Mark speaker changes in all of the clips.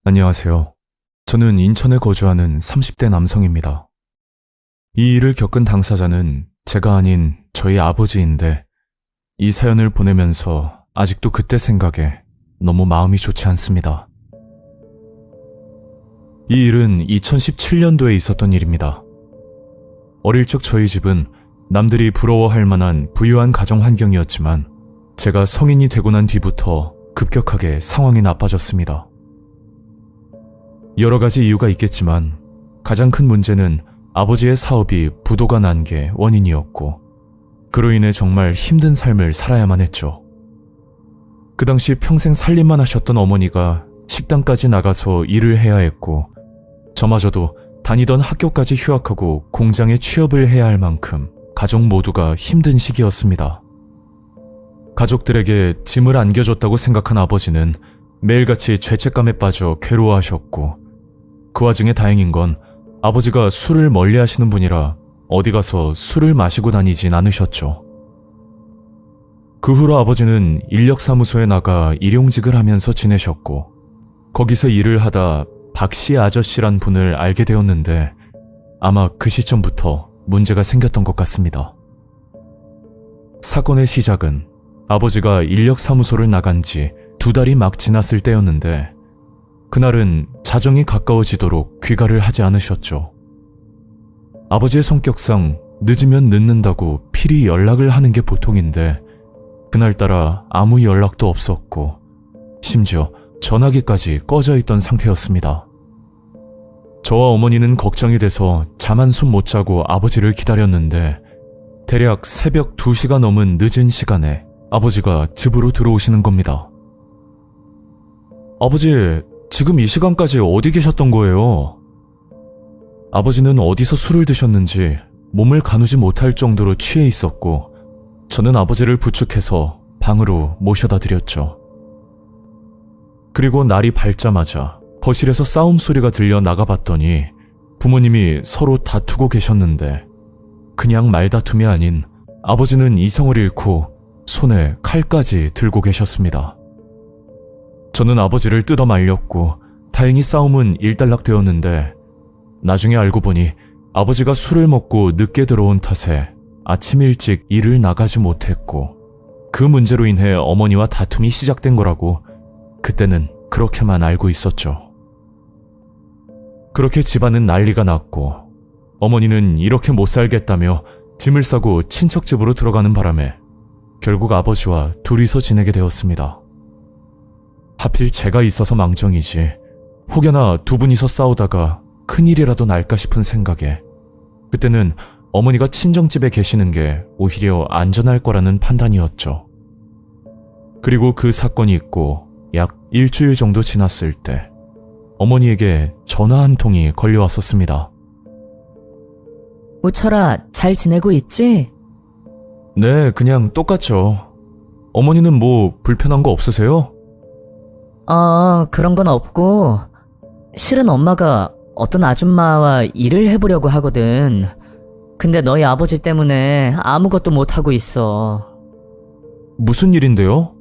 Speaker 1: 안녕하세요. 저는 인천에 거주하는 30대 남성입니다. 이 일을 겪은 당사자는 제가 아닌 저희 아버지인데 이 사연을 보내면서 아직도 그때 생각에 너무 마음이 좋지 않습니다. 이 일은 2017년도에 있었던 일입니다. 어릴 적 저희 집은 남들이 부러워할 만한 부유한 가정 환경이었지만 제가 성인이 되고 난 뒤부터 급격하게 상황이 나빠졌습니다. 여러 가지 이유가 있겠지만 가장 큰 문제는 아버지의 사업이 부도가 난 게 원인이었고 그로 인해 정말 힘든 삶을 살아야만 했죠. 그 당시 평생 살림만 하셨던 어머니가 식당까지 나가서 일을 해야 했고 저마저도 다니던 학교까지 휴학하고 공장에 취업을 해야 할 만큼 가족 모두가 힘든 시기였습니다. 가족들에게 짐을 안겨줬다고 생각한 아버지는 매일같이 죄책감에 빠져 괴로워하셨고 그 와중에 다행인 건 아버지가 술을 멀리 하시는 분이라 어디 가서 술을 마시고 다니진 않으셨죠. 그 후로 아버지는 인력사무소에 나가 일용직을 하면서 지내셨고 거기서 일을 하다 박씨 아저씨란 분을 알게 되었는데 아마 그 시점부터 문제가 생겼던 것 같습니다. 사건의 시작은 아버지가 인력사무소를 나간 지 2달이 막 지났을 때였는데 그날은 자정이 가까워지도록 귀가를 하지 않으셨죠. 아버지의 성격상 늦으면 늦는다고 필히 연락을 하는 게 보통인데 그날따라 아무 연락도 없었고 심지어 전화기까지 꺼져 있던 상태였습니다. 저와 어머니는 걱정이 돼서 잠 한숨 못 자고 아버지를 기다렸는데 대략 새벽 2시가 넘은 늦은 시간에 아버지가 집으로 들어오시는 겁니다. 아버지, 지금 이 시간까지 어디 계셨던 거예요? 아버지는 어디서 술을 드셨는지 몸을 가누지 못할 정도로 취해 있었고 저는 아버지를 부축해서 방으로 모셔다 드렸죠. 그리고 날이 밝자마자 거실에서 싸움 소리가 들려 나가봤더니 부모님이 서로 다투고 계셨는데 그냥 말다툼이 아닌 아버지는 이성을 잃고 손에 칼까지 들고 계셨습니다. 저는 아버지를 뜯어 말렸고 다행히 싸움은 일단락되었는데 나중에 알고 보니 아버지가 술을 먹고 늦게 들어온 탓에 아침 일찍 일을 나가지 못했고 그 문제로 인해 어머니와 다툼이 시작된 거라고 그때는 그렇게만 알고 있었죠. 그렇게 집안은 난리가 났고 어머니는 이렇게 못 살겠다며 짐을 싸고 친척 집으로 들어가는 바람에 결국 아버지와 둘이서 지내게 되었습니다. 하필 제가 있어서 망정이지 혹여나 두 분이서 싸우다가 큰일이라도 날까 싶은 생각에 그때는 어머니가 친정집에 계시는 게 오히려 안전할 거라는 판단이었죠. 그리고 그 사건이 있고 약 일주일 정도 지났을 때 어머니에게 전화 한 통이 걸려왔었습니다.
Speaker 2: 우철아, 잘 지내고 있지?
Speaker 1: 네, 그냥 똑같죠. 어머니는 뭐 불편한 거 없으세요?
Speaker 2: 그런 건 없고 실은 엄마가 어떤 아줌마와 일을 해보려고 하거든. 근데 너희 아버지 때문에 아무것도 못하고 있어.
Speaker 1: 무슨 일인데요?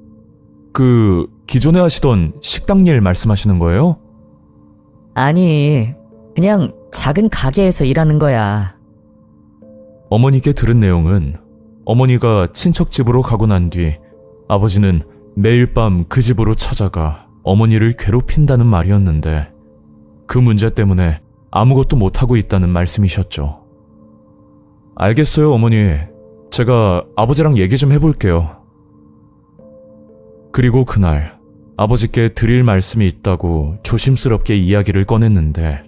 Speaker 1: 기존에 하시던 식당 일 말씀하시는 거예요?
Speaker 2: 아니, 그냥 작은 가게에서 일하는 거야.
Speaker 1: 어머니께 들은 내용은 어머니가 친척 집으로 가고 난 뒤 아버지는 매일 밤 그 집으로 찾아가 어머니를 괴롭힌다는 말이었는데 그 문제 때문에 아무것도 못하고 있다는 말씀이셨죠. 알겠어요, 어머니. 제가 아버지랑 얘기 좀 해볼게요. 그리고 그날 아버지께 드릴 말씀이 있다고 조심스럽게 이야기를 꺼냈는데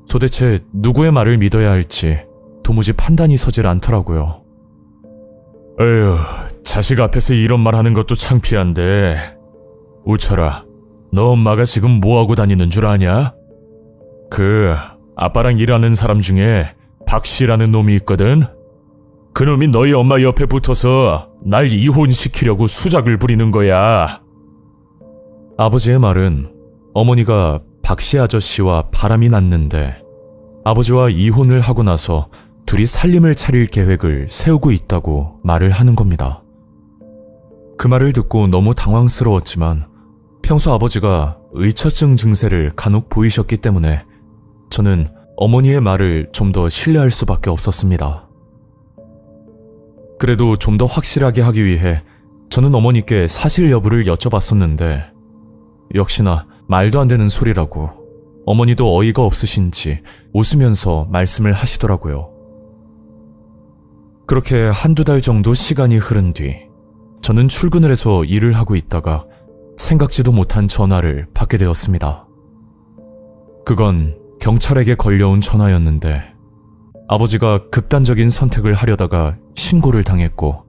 Speaker 1: 도대체 누구의 말을 믿어야 할지 도무지 판단이 서질 않더라고요. 에휴, 자식 앞에서 이런 말 하는 것도 창피한데 우철아, 너 엄마가 지금 뭐하고 다니는 줄 아냐? 아빠랑 일하는 사람 중에 박 씨라는 놈이 있거든. 그놈이 너희 엄마 옆에 붙어서 날 이혼시키려고 수작을 부리는 거야. 아버지의 말은 어머니가 박 씨 아저씨와 바람이 났는데 아버지와 이혼을 하고 나서 둘이 살림을 차릴 계획을 세우고 있다고 말을 하는 겁니다. 그 말을 듣고 너무 당황스러웠지만 평소 아버지가 의처증 증세를 간혹 보이셨기 때문에 저는 어머니의 말을 좀 더 신뢰할 수밖에 없었습니다. 그래도 좀 더 확실하게 하기 위해 저는 어머니께 사실 여부를 여쭤봤었는데 역시나 말도 안 되는 소리라고 어머니도 어이가 없으신지 웃으면서 말씀을 하시더라고요. 그렇게 한두 달 정도 시간이 흐른 뒤 저는 출근을 해서 일을 하고 있다가 생각지도 못한 전화를 받게 되었습니다. 그건 경찰에게 걸려온 전화였는데 아버지가 극단적인 선택을 하려다가 신고를 당했고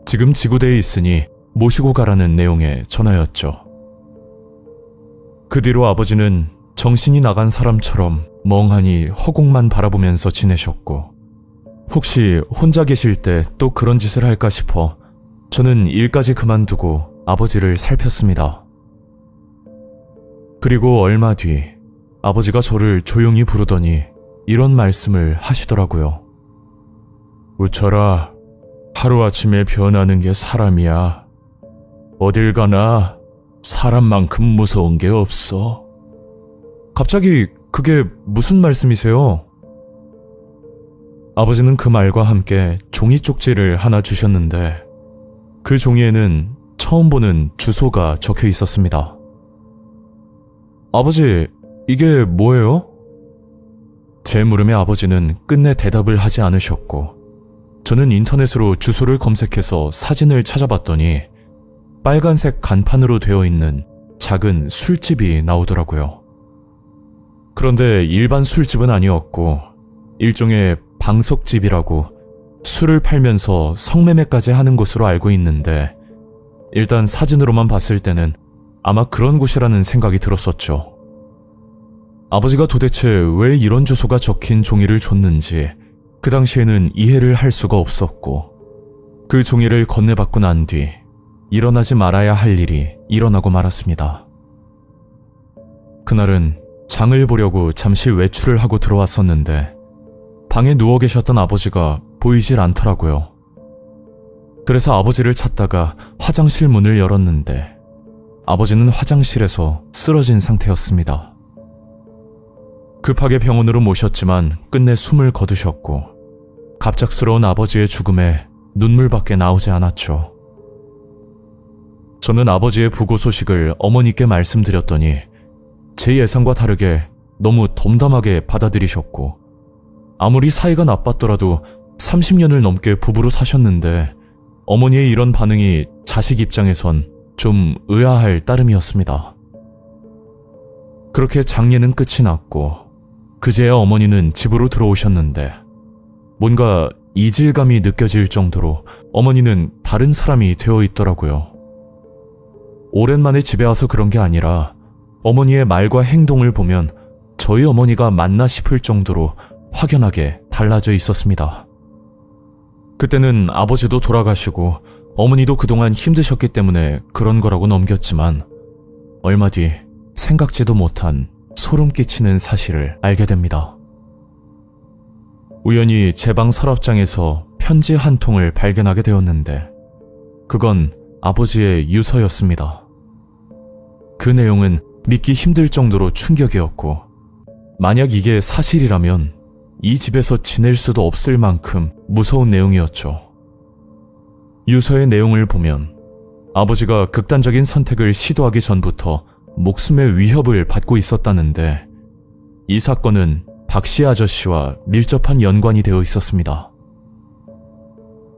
Speaker 1: 지금 지구대에 있으니 모시고 가라는 내용의 전화였죠. 그 뒤로 아버지는 정신이 나간 사람처럼 멍하니 허공만 바라보면서 지내셨고 혹시 혼자 계실 때 또 그런 짓을 할까 싶어 저는 일까지 그만두고 아버지를 살폈습니다. 그리고 얼마 뒤 아버지가 저를 조용히 부르더니 이런 말씀을 하시더라고요. 우철아, 하루아침에 변하는 게 사람이야. 어딜 가나 사람만큼 무서운 게 없어. 갑자기 그게 무슨 말씀이세요? 아버지는 그 말과 함께 종이 쪽지를 하나 주셨는데 그 종이에는 처음 보는 주소가 적혀 있었습니다. 아버지, 이게 뭐예요? 제 물음에 아버지는 끝내 대답을 하지 않으셨고 저는 인터넷으로 주소를 검색해서 사진을 찾아봤더니 빨간색 간판으로 되어 있는 작은 술집이 나오더라고요. 그런데 일반 술집은 아니었고 일종의 방석집이라고 술을 팔면서 성매매까지 하는 곳으로 알고 있는데 일단 사진으로만 봤을 때는 아마 그런 곳이라는 생각이 들었었죠. 아버지가 도대체 왜 이런 주소가 적힌 종이를 줬는지 그 당시에는 이해를 할 수가 없었고 그 종이를 건네받고 난 뒤 일어나지 말아야 할 일이 일어나고 말았습니다. 그날은 장을 보려고 잠시 외출을 하고 들어왔었는데 방에 누워 계셨던 아버지가 보이질 않더라고요. 그래서 아버지를 찾다가 화장실 문을 열었는데 아버지는 화장실에서 쓰러진 상태였습니다. 급하게 병원으로 모셨지만 끝내 숨을 거두셨고 갑작스러운 아버지의 죽음에 눈물밖에 나오지 않았죠. 저는 아버지의 부고 소식을 어머니께 말씀드렸더니 제 예상과 다르게 너무 덤담하게 받아들이셨고 아무리 사이가 나빴더라도 30년을 넘게 부부로 사셨는데 어머니의 이런 반응이 자식 입장에선 좀 의아할 따름이었습니다. 그렇게 장례는 끝이 났고 그제야 어머니는 집으로 들어오셨는데 뭔가 이질감이 느껴질 정도로 어머니는 다른 사람이 되어 있더라고요. 오랜만에 집에 와서 그런 게 아니라 어머니의 말과 행동을 보면 저희 어머니가 맞나 싶을 정도로 확연하게 달라져 있었습니다. 그때는 아버지도 돌아가시고 어머니도 그동안 힘드셨기 때문에 그런 거라고 넘겼지만 얼마 뒤 생각지도 못한 소름 끼치는 사실을 알게 됩니다. 우연히 제 방 서랍장에서 편지 한 통을 발견하게 되었는데 그건 아버지의 유서였습니다. 그 내용은 믿기 힘들 정도로 충격이었고 만약 이게 사실이라면 이 집에서 지낼 수도 없을 만큼 무서운 내용이었죠. 유서의 내용을 보면 아버지가 극단적인 선택을 시도하기 전부터 목숨의 위협을 받고 있었다는데 이 사건은 박 씨 아저씨와 밀접한 연관이 되어 있었습니다.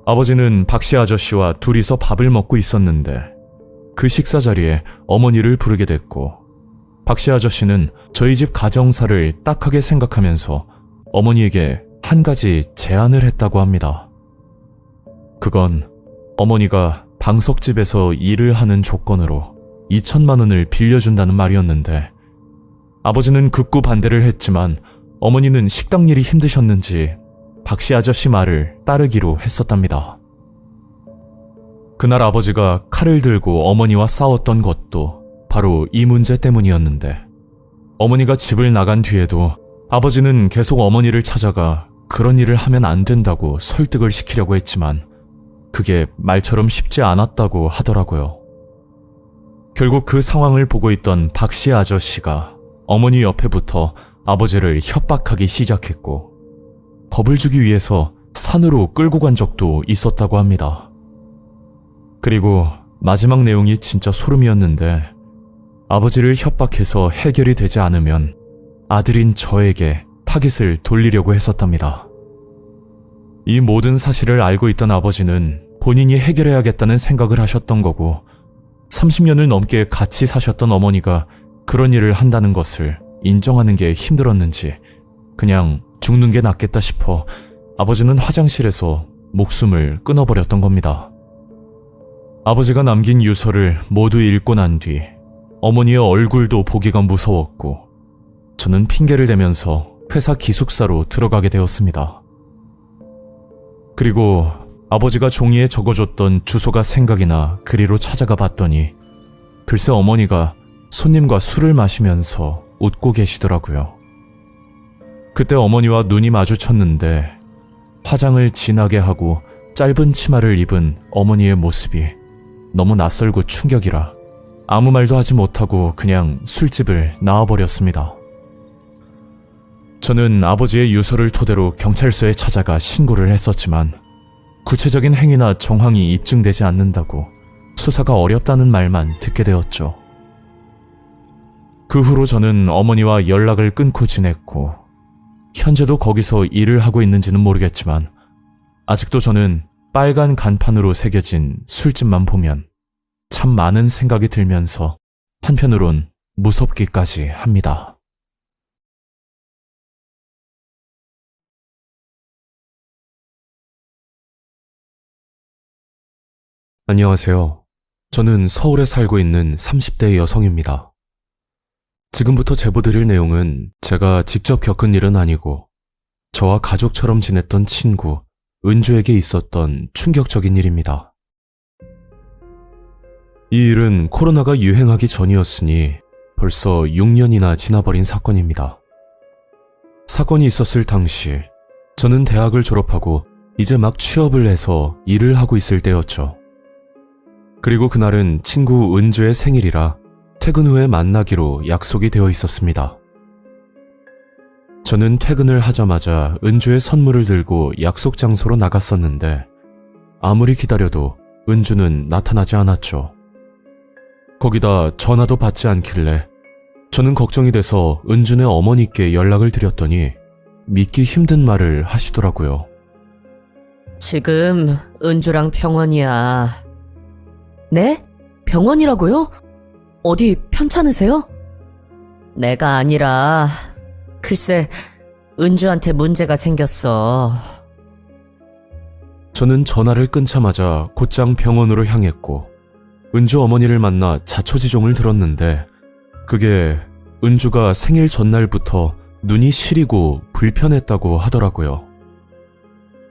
Speaker 1: 아버지는 박 씨 아저씨와 둘이서 밥을 먹고 있었는데 그 식사 자리에 어머니를 부르게 됐고 박 씨 아저씨는 저희 집 가정사를 딱하게 생각하면서 어머니에게 한 가지 제안을 했다고 합니다. 그건 어머니가 방석집에서 일을 하는 조건으로 2천만 원을 빌려준다는 말이었는데 아버지는 극구 반대를 했지만 어머니는 식당 일이 힘드셨는지 박씨 아저씨 말을 따르기로 했었답니다. 그날 아버지가 칼을 들고 어머니와 싸웠던 것도 바로 이 문제 때문이었는데, 어머니가 집을 나간 뒤에도 아버지는 계속 어머니를 찾아가 그런 일을 하면 안 된다고 설득을 시키려고 했지만 그게 말처럼 쉽지 않았다고 하더라고요. 결국 그 상황을 보고 있던 박씨 아저씨가 어머니 옆에 붙어 아버지를 협박하기 시작했고, 겁을 주기 위해서 산으로 끌고 간 적도 있었다고 합니다. 그리고 마지막 내용이 진짜 소름이었는데, 아버지를 협박해서 해결이 되지 않으면 아들인 저에게 타깃을 돌리려고 했었답니다. 이 모든 사실을 알고 있던 아버지는 본인이 해결해야겠다는 생각을 하셨던 거고, 30년을 넘게 같이 사셨던 어머니가 그런 일을 한다는 것을 인정하는 게 힘들었는지 그냥 죽는 게 낫겠다 싶어 아버지는 화장실에서 목숨을 끊어버렸던 겁니다. 아버지가 남긴 유서를 모두 읽고 난 뒤 어머니의 얼굴도 보기가 무서웠고, 저는 핑계를 대면서 회사 기숙사로 들어가게 되었습니다. 그리고 아버지가 종이에 적어줬던 주소가 생각이 나 그리로 찾아가 봤더니 글쎄 어머니가 손님과 술을 마시면서 웃고 계시더라고요. 그때 어머니와 눈이 마주쳤는데 화장을 진하게 하고 짧은 치마를 입은 어머니의 모습이 너무 낯설고 충격이라 아무 말도 하지 못하고 그냥 술집을 나와버렸습니다. 저는 아버지의 유서를 토대로 경찰서에 찾아가 신고를 했었지만 구체적인 행위나 정황이 입증되지 않는다고 수사가 어렵다는 말만 듣게 되었죠. 그 후로 저는 어머니와 연락을 끊고 지냈고, 현재도 거기서 일을 하고 있는지는 모르겠지만 아직도 저는 빨간 간판으로 새겨진 술집만 보면 참 많은 생각이 들면서 한편으론 무섭기까지 합니다. 안녕하세요. 저는 서울에 살고 있는 30대 여성입니다. 지금부터 제보드릴 내용은 제가 직접 겪은 일은 아니고 저와 가족처럼 지냈던 친구 은주에게 있었던 충격적인 일입니다. 이 일은 코로나가 유행하기 전이었으니 벌써 6년이나 지나버린 사건입니다. 사건이 있었을 당시 저는 대학을 졸업하고 이제 막 취업을 해서 일을 하고 있을 때였죠. 그리고 그날은 친구 은주의 생일이라 퇴근 후에 만나기로 약속이 되어 있었습니다. 저는 퇴근을 하자마자 은주의 선물을 들고 약속 장소로 나갔었는데 아무리 기다려도 은주는 나타나지 않았죠. 거기다 전화도 받지 않길래 저는 걱정이 돼서 은주네 어머니께 연락을 드렸더니 믿기 힘든 말을 하시더라고요.
Speaker 2: 지금 은주랑 병원이야. 네? 병원이라고요? 어디 편찮으세요? 내가 아니라 글쎄 은주한테 문제가 생겼어.
Speaker 1: 저는 전화를 끊자마자 곧장 병원으로 향했고 은주 어머니를 만나 자초지종을 들었는데 그게 은주가 생일 전날부터 눈이 시리고 불편했다고 하더라고요.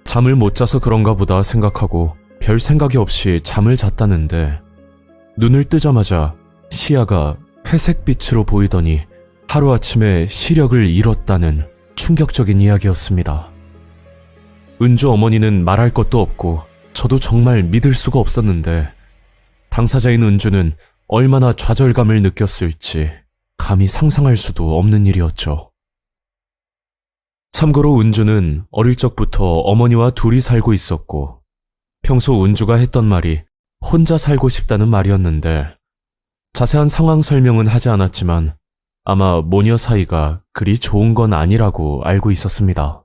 Speaker 1: 잠을 못 자서 그런가 보다 생각하고 별 생각이 없이 잠을 잤다는데 눈을 뜨자마자 시야가 회색빛으로 보이더니 하루아침에 시력을 잃었다는 충격적인 이야기였습니다. 은주 어머니는 말할 것도 없고 저도 정말 믿을 수가 없었는데 당사자인 은주는 얼마나 좌절감을 느꼈을지 감히 상상할 수도 없는 일이었죠. 참고로 은주는 어릴 적부터 어머니와 둘이 살고 있었고 평소 은주가 했던 말이 혼자 살고 싶다는 말이었는데 자세한 상황 설명은 하지 않았지만 아마 모녀 사이가 그리 좋은 건 아니라고 알고 있었습니다.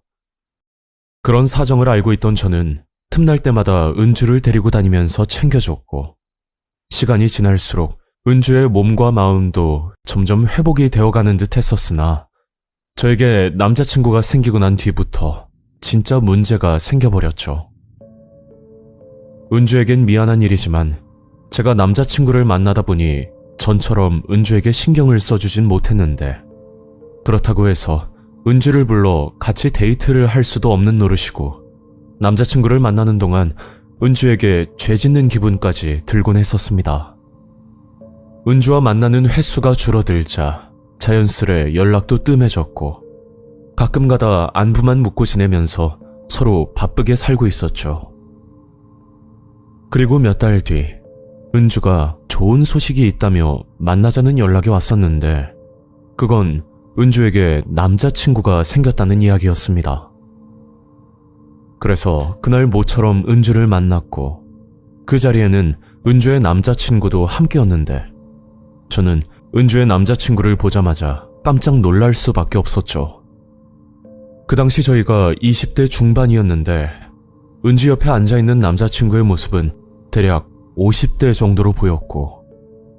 Speaker 1: 그런 사정을 알고 있던 저는 틈날 때마다 은주를 데리고 다니면서 챙겨줬고 시간이 지날수록 은주의 몸과 마음도 점점 회복이 되어가는 듯 했었으나 저에게 남자친구가 생기고 난 뒤부터 진짜 문제가 생겨버렸죠. 은주에겐 미안한 일이지만 제가 남자친구를 만나다 보니 전처럼 은주에게 신경을 써주진 못했는데 그렇다고 해서 은주를 불러 같이 데이트를 할 수도 없는 노릇이고 남자친구를 만나는 동안 은주에게 죄 짓는 기분까지 들곤 했었습니다. 은주와 만나는 횟수가 줄어들자 자연스레 연락도 뜸해졌고 가끔가다 안부만 묻고 지내면서 서로 바쁘게 살고 있었죠. 그리고 몇 달 뒤 은주가 좋은 소식이 있다며 만나자는 연락이 왔었는데 그건 은주에게 남자친구가 생겼다는 이야기였습니다. 그래서 그날 모처럼 은주를 만났고 그 자리에는 은주의 남자친구도 함께였는데 저는 은주의 남자친구를 보자마자 깜짝 놀랄 수밖에 없었죠. 그 당시 저희가 20대 중반이었는데 은주 옆에 앉아있는 남자친구의 모습은 대략 50대 정도로 보였고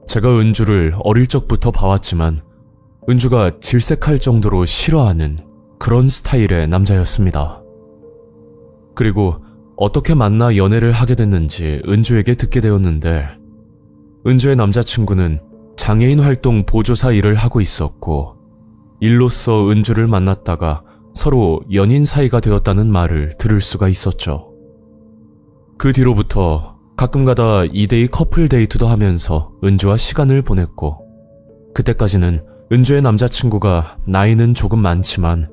Speaker 1: 제가 은주를 어릴 적부터 봐왔지만 은주가 질색할 정도로 싫어하는 그런 스타일의 남자였습니다. 그리고 어떻게 만나 연애를 하게 됐는지 은주에게 듣게 되었는데 은주의 남자친구는 장애인 활동 보조사 일을 하고 있었고 일로써 은주를 만났다가 서로 연인 사이가 되었다는 말을 들을 수가 있었죠. 그 뒤로부터 가끔가다 2대2 커플 데이트도 하면서 은주와 시간을 보냈고 그때까지는 은주의 남자친구가 나이는 조금 많지만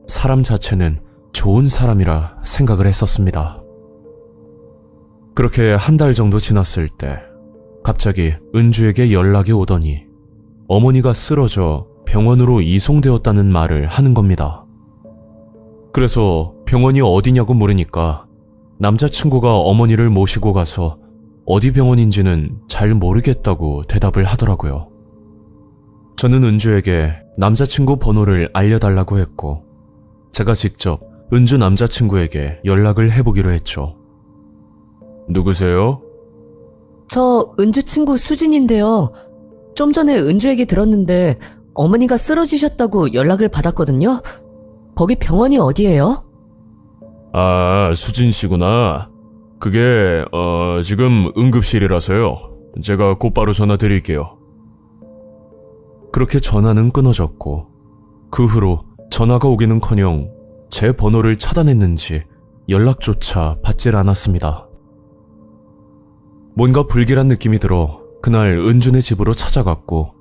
Speaker 1: 사람 자체는 좋은 사람이라 생각을 했었습니다. 그렇게 한 달 정도 지났을 때 갑자기 은주에게 연락이 오더니 어머니가 쓰러져 병원으로 이송되었다는 말을 하는 겁니다. 그래서 병원이 어디냐고 물으니까 남자친구가 어머니를 모시고 가서 어디 병원인지는 잘 모르겠다고 대답을 하더라고요. 저는 은주에게 남자친구 번호를 알려달라고 했고 제가 직접 은주 남자친구에게 연락을 해보기로 했죠. 누구세요?
Speaker 2: 저 은주 친구 수진인데요. 좀 전에 은주 얘기 들었는데 어머니가 쓰러지셨다고 연락을 받았거든요. 거기 병원이 어디예요?
Speaker 1: 아, 수진 씨구나. 그게 지금 응급실이라서요. 제가 곧바로 전화 드릴게요. 그렇게 전화는 끊어졌고 그 후로 전화가 오기는커녕 제 번호를 차단했는지 연락조차 받질 않았습니다. 뭔가 불길한 느낌이 들어 그날 은준의 집으로 찾아갔고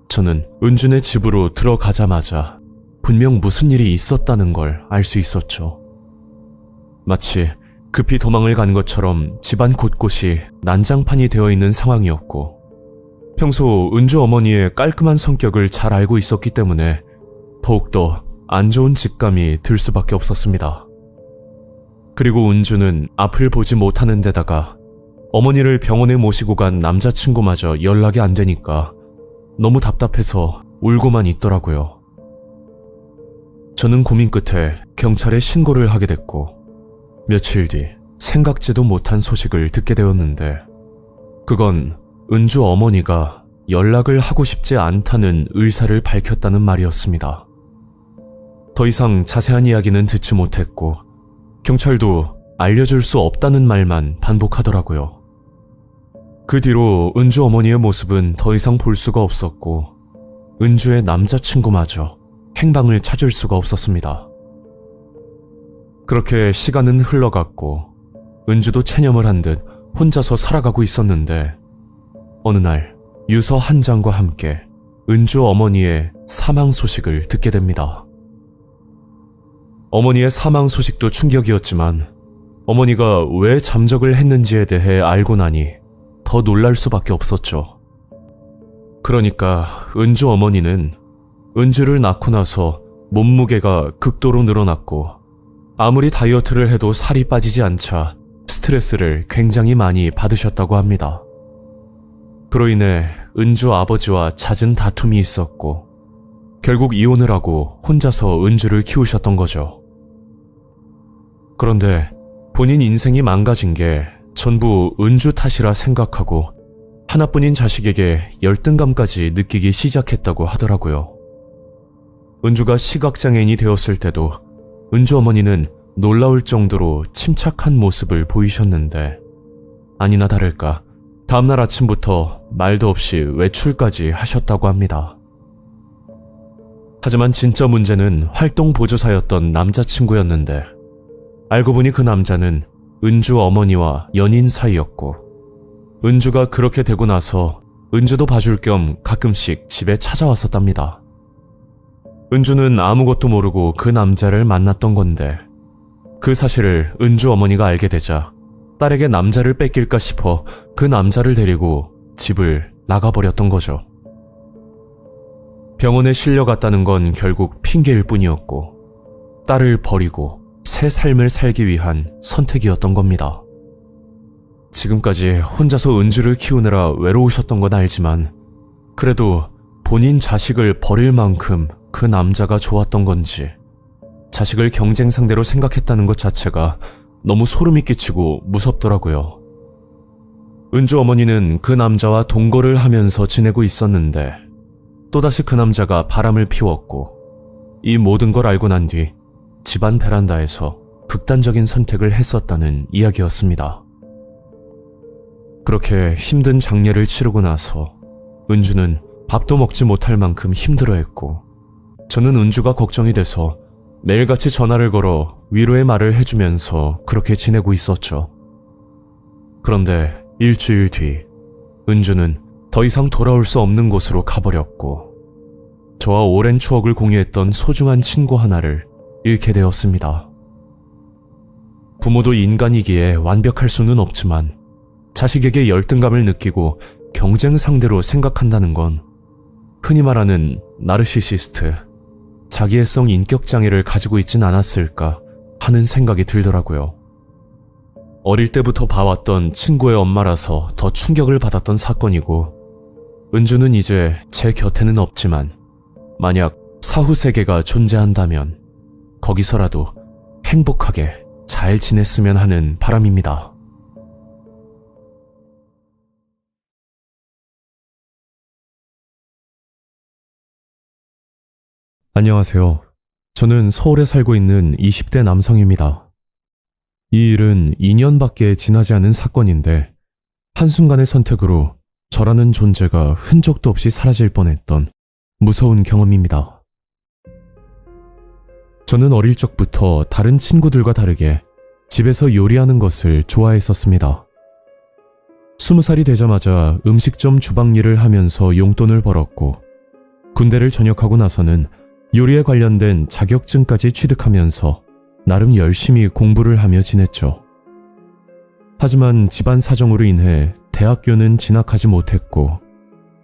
Speaker 1: 저는 은준의 집으로 들어가자마자 분명 무슨 일이 있었다는 걸 알 수 있었죠. 마치 급히 도망을 간 것처럼 집안 곳곳이 난장판이 되어 있는 상황이었고 평소 은주 어머니의 깔끔한 성격을 잘 알고 있었기 때문에 더욱더 안 좋은 직감이 들 수밖에 없었습니다. 그리고 은주는 앞을 보지 못하는 데다가 어머니를 병원에 모시고 간 남자친구마저 연락이 안 되니까 너무 답답해서 울고만 있더라고요. 저는 고민 끝에 경찰에 신고를 하게 됐고 며칠 뒤 생각지도 못한 소식을 듣게 되었는데 그건 은주 어머니가 연락을 하고 싶지 않다는 의사를 밝혔다는 말이었습니다. 더 이상 자세한 이야기는 듣지 못했고 경찰도 알려줄 수 없다는 말만 반복하더라고요. 그 뒤로 은주 어머니의 모습은 더 이상 볼 수가 없었고 은주의 남자친구마저 행방을 찾을 수가 없었습니다. 그렇게 시간은 흘러갔고 은주도 체념을 한 듯 혼자서 살아가고 있었는데 어느 날 유서 한 장과 함께 은주 어머니의 사망 소식을 듣게 됩니다. 어머니의 사망 소식도 충격이었지만 어머니가 왜 잠적을 했는지에 대해 알고 나니 더 놀랄 수밖에 없었죠. 그러니까 은주 어머니는 은주를 낳고 나서 몸무게가 극도로 늘어났고 아무리 다이어트를 해도 살이 빠지지 않자 스트레스를 굉장히 많이 받으셨다고 합니다. 그로 인해 은주 아버지와 잦은 다툼이 있었고 결국 이혼을 하고 혼자서 은주를 키우셨던 거죠. 그런데 본인 인생이 망가진 게 전부 은주 탓이라 생각하고 하나뿐인 자식에게 열등감까지 느끼기 시작했다고 하더라고요. 은주가 시각장애인이 되었을 때도 은주 어머니는 놀라울 정도로 침착한 모습을 보이셨는데 아니나 다를까 다음날 아침부터 말도 없이 외출까지 하셨다고 합니다. 하지만 진짜 문제는 활동 보조사였던 남자친구였는데 알고 보니 그 남자는 은주 어머니와 연인 사이였고 은주가 그렇게 되고 나서 은주도 봐줄 겸 가끔씩 집에 찾아왔었답니다. 은주는 아무것도 모르고 그 남자를 만났던 건데 그 사실을 은주 어머니가 알게 되자 딸에게 남자를 뺏길까 싶어 그 남자를 데리고 집을 나가버렸던 거죠. 병원에 실려갔다는 건 결국 핑계일 뿐이었고 딸을 버리고 새 삶을 살기 위한 선택이었던 겁니다. 지금까지 혼자서 은주를 키우느라 외로우셨던 건 알지만 그래도 본인 자식을 버릴 만큼 그 남자가 좋았던 건지 자식을 경쟁 상대로 생각했다는 것 자체가 너무 소름이 끼치고 무섭더라고요. 은주 어머니는 그 남자와 동거를 하면서 지내고 있었는데 또다시 그 남자가 바람을 피웠고 이 모든 걸 알고 난 뒤 집안 베란다에서 극단적인 선택을 했었다는 이야기였습니다. 그렇게 힘든 장례를 치르고 나서 은주는 밥도 먹지 못할 만큼 힘들어했고 저는 은주가 걱정이 돼서 매일같이 전화를 걸어 위로의 말을 해주면서 그렇게 지내고 있었죠. 그런데 일주일 뒤 은주는 더 이상 돌아올 수 없는 곳으로 가버렸고 저와 오랜 추억을 공유했던 소중한 친구 하나를 잃게 되었습니다. 부모도 인간이기에 완벽할 수는 없지만 자식에게 열등감을 느끼고 경쟁 상대로 생각한다는 건 흔히 말하는 나르시시스트, 자기애성 인격장애를 가지고 있진 않았을까 하는 생각이 들더라고요. 어릴 때부터 봐왔던 친구의 엄마라서 더 충격을 받았던 사건이고 은주는 이제 제 곁에는 없지만 만약 사후 세계가 존재한다면 거기서라도 행복하게 잘 지냈으면 하는 바람입니다. 안녕하세요. 저는 서울에 살고 있는 20대 남성입니다. 이 일은 2년밖에 지나지 않은 사건인데 한순간의 선택으로 저라는 존재가 흔적도 없이 사라질 뻔했던 무서운 경험입니다. 저는 어릴 적부터 다른 친구들과 다르게 집에서 요리하는 것을 좋아했었습니다. 20살이 되자마자 음식점 주방 일을 하면서 용돈을 벌었고 군대를 전역하고 나서는 요리에 관련된 자격증까지 취득하면서 나름 열심히 공부를 하며 지냈죠. 하지만 집안 사정으로 인해 대학교는 진학하지 못했고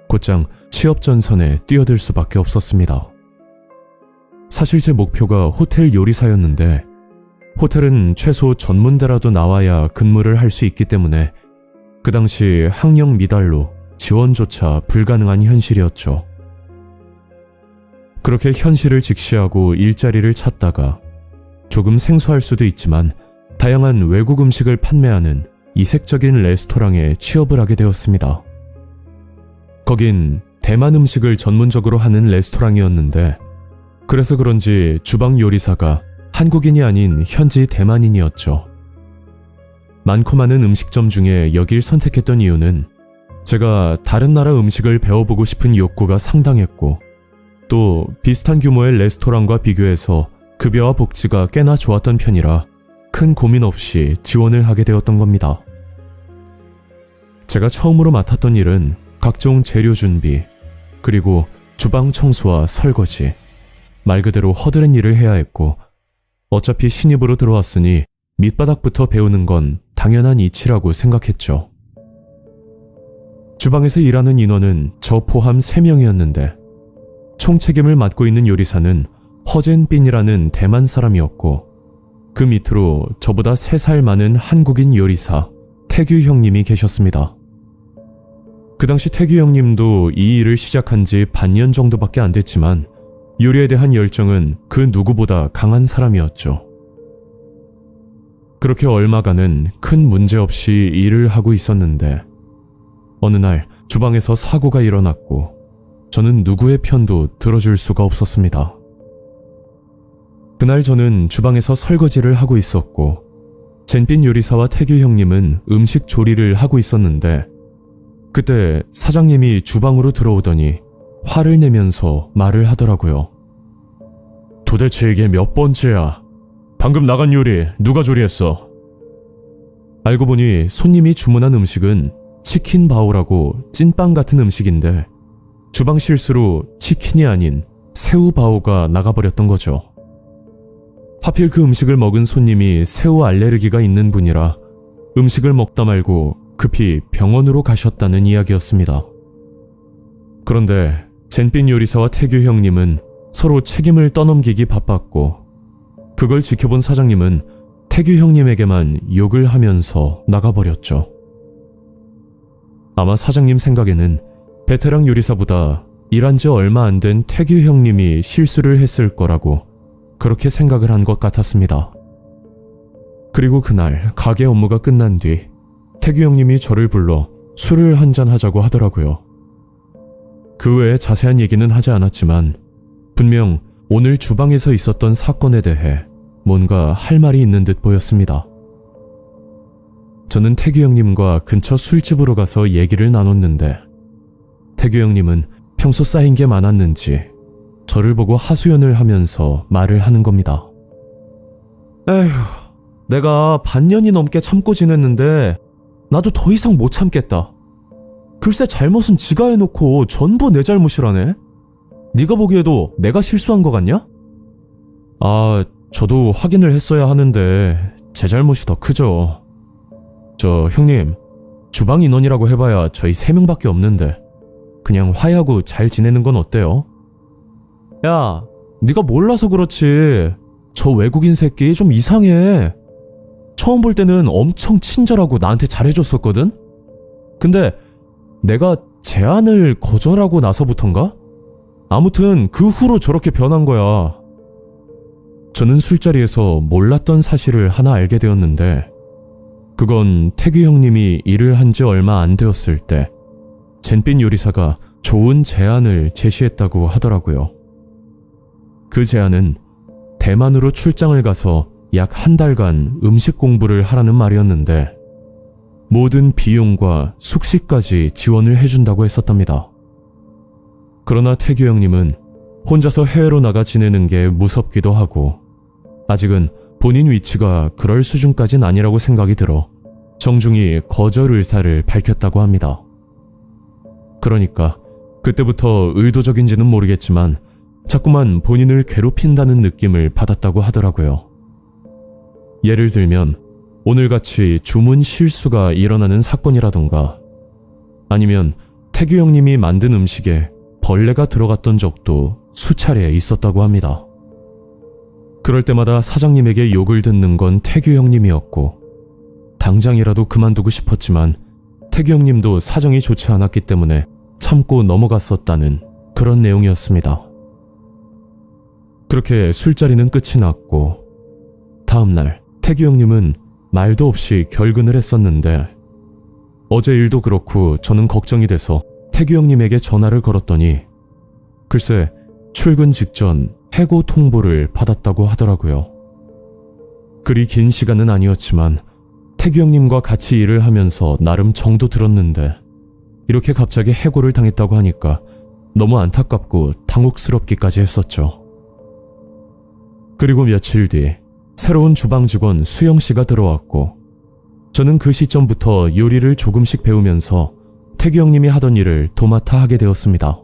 Speaker 1: 곧장 취업 전선에 뛰어들 수밖에 없었습니다. 사실 제 목표가 호텔 요리사였는데 호텔은 최소 전문대라도 나와야 근무를 할 수 있기 때문에 그 당시 학력 미달로 지원조차 불가능한 현실이었죠. 그렇게 현실을 직시하고 일자리를 찾다가 조금 생소할 수도 있지만 다양한 외국 음식을 판매하는 이색적인 레스토랑에 취업을 하게 되었습니다. 거긴 대만 음식을 전문적으로 하는 레스토랑이었는데 그래서 그런지 주방 요리사가 한국인이 아닌 현지 대만인이었죠. 많고 많은 음식점 중에 여길 선택했던 이유는 제가 다른 나라 음식을 배워보고 싶은 욕구가 상당했고 또 비슷한 규모의 레스토랑과 비교해서 급여와 복지가 꽤나 좋았던 편이라 큰 고민 없이 지원을 하게 되었던 겁니다. 제가 처음으로 맡았던 일은 각종 재료 준비, 그리고 주방 청소와 설거지, 말 그대로 허드렛 일을 해야 했고 어차피 신입으로 들어왔으니 밑바닥부터 배우는 건 당연한 이치라고 생각했죠. 주방에서 일하는 인원은 저 포함 3명이었는데 총 책임을 맡고 있는 요리사는 허젠빈이라는 대만 사람이었고 그 밑으로 저보다 3살 많은 한국인 요리사 태규 형님이 계셨습니다. 그 당시 태규 형님도 이 일을 시작한 지 반년 정도밖에 안 됐지만 요리에 대한 열정은 그 누구보다 강한 사람이었죠. 그렇게 얼마간은 큰 문제 없이 일을 하고 있었는데 어느 날 주방에서 사고가 일어났고 저는 누구의 편도 들어줄 수가 없었습니다. 그날 저는 주방에서 설거지를 하고 있었고 젠빈 요리사와 태규 형님은 음식 조리를 하고 있었는데 그때 사장님이 주방으로 들어오더니 화를 내면서 말을 하더라고요. 도대체 이게 몇 번째야? 방금 나간 요리 누가 조리했어? 알고 보니 손님이 주문한 음식은 치킨 바오라고 찐빵 같은 음식인데 주방 실수로 치킨이 아닌 새우 바오가 나가버렸던 거죠. 하필 그 음식을 먹은 손님이 새우 알레르기가 있는 분이라 음식을 먹다 말고 급히 병원으로 가셨다는 이야기였습니다. 그런데 젠빈 요리사와 태규 형님은 서로 책임을 떠넘기기 바빴고 그걸 지켜본 사장님은 태규 형님에게만 욕을 하면서 나가버렸죠. 아마 사장님 생각에는 베테랑 요리사보다 일한 지 얼마 안 된 태규 형님이 실수를 했을 거라고 그렇게 생각을 한 것 같았습니다. 그리고 그날 가게 업무가 끝난 뒤 태규 형님이 저를 불러 술을 한잔 하자고 하더라고요. 그 외에 자세한 얘기는 하지 않았지만 분명 오늘 주방에서 있었던 사건에 대해 뭔가 할 말이 있는 듯 보였습니다. 저는 태규 형님과 근처 술집으로 가서 얘기를 나눴는데 태규 형님은 평소 쌓인 게 많았는지 저를 보고 하소연을 하면서 말을 하는 겁니다. 에휴, 내가 반년이 넘게 참고 지냈는데 나도 더 이상 못 참겠다. 글쎄 잘못은 지가 해놓고 전부 내 잘못이라네? 네가 보기에도 내가 실수한 거 같냐? 아, 저도 확인을 했어야 하는데 제 잘못이 더 크죠. 저 형님, 주방 인원이라고 해봐야 저희 3명밖에 없는데 그냥 화해하고 잘 지내는 건 어때요? 야, 네가 몰라서 그렇지. 저 외국인 새끼 좀 이상해. 처음 볼 때는 엄청 친절하고 나한테 잘해줬었거든? 근데 내가 제안을 거절하고 나서부턴가? 아무튼 그 후로 저렇게 변한 거야. 저는 술자리에서 몰랐던 사실을 하나 알게 되었는데 그건 태규 형님이 일을 한 지 얼마 안 되었을 때 젠빈 요리사가 좋은 제안을 제시했다고 하더라고요. 그 제안은 대만으로 출장을 가서 약 한 달간 음식 공부를 하라는 말이었는데 모든 비용과 숙식까지 지원을 해준다고 했었답니다. 그러나 태규 형님은 혼자서 해외로 나가 지내는 게 무섭기도 하고 아직은 본인 위치가 그럴 수준까진 아니라고 생각이 들어 정중히 거절 의사를 밝혔다고 합니다. 그러니까 그때부터 의도적인지는 모르겠지만 자꾸만 본인을 괴롭힌다는 느낌을 받았다고 하더라고요. 예를 들면 오늘같이 주문 실수가 일어나는 사건이라던가 아니면 태규 형님이 만든 음식에 벌레가 들어갔던 적도 수차례 있었다고 합니다. 그럴 때마다 사장님에게 욕을 듣는 건 태규 형님이었고 당장이라도 그만두고 싶었지만 태규 형님도 사정이 좋지 않았기 때문에 참고 넘어갔었다는 그런 내용이었습니다. 그렇게 술자리는 끝이 났고 다음날 태규 형님은 말도 없이 결근을 했었는데 어제 일도 그렇고 저는 걱정이 돼서 태규 형님에게 전화를 걸었더니 글쎄 출근 직전 해고 통보를 받았다고 하더라고요. 그리 긴 시간은 아니었지만 태규 형님과 같이 일을 하면서 나름 정도 들었는데 이렇게 갑자기 해고를 당했다고 하니까 너무 안타깝고 당혹스럽기까지 했었죠. 그리고 며칠 뒤 새로운 주방 직원 수영 씨가 들어왔고 저는 그 시점부터 요리를 조금씩 배우면서 태규 형님이 하던 일을 도맡아 하게 되었습니다.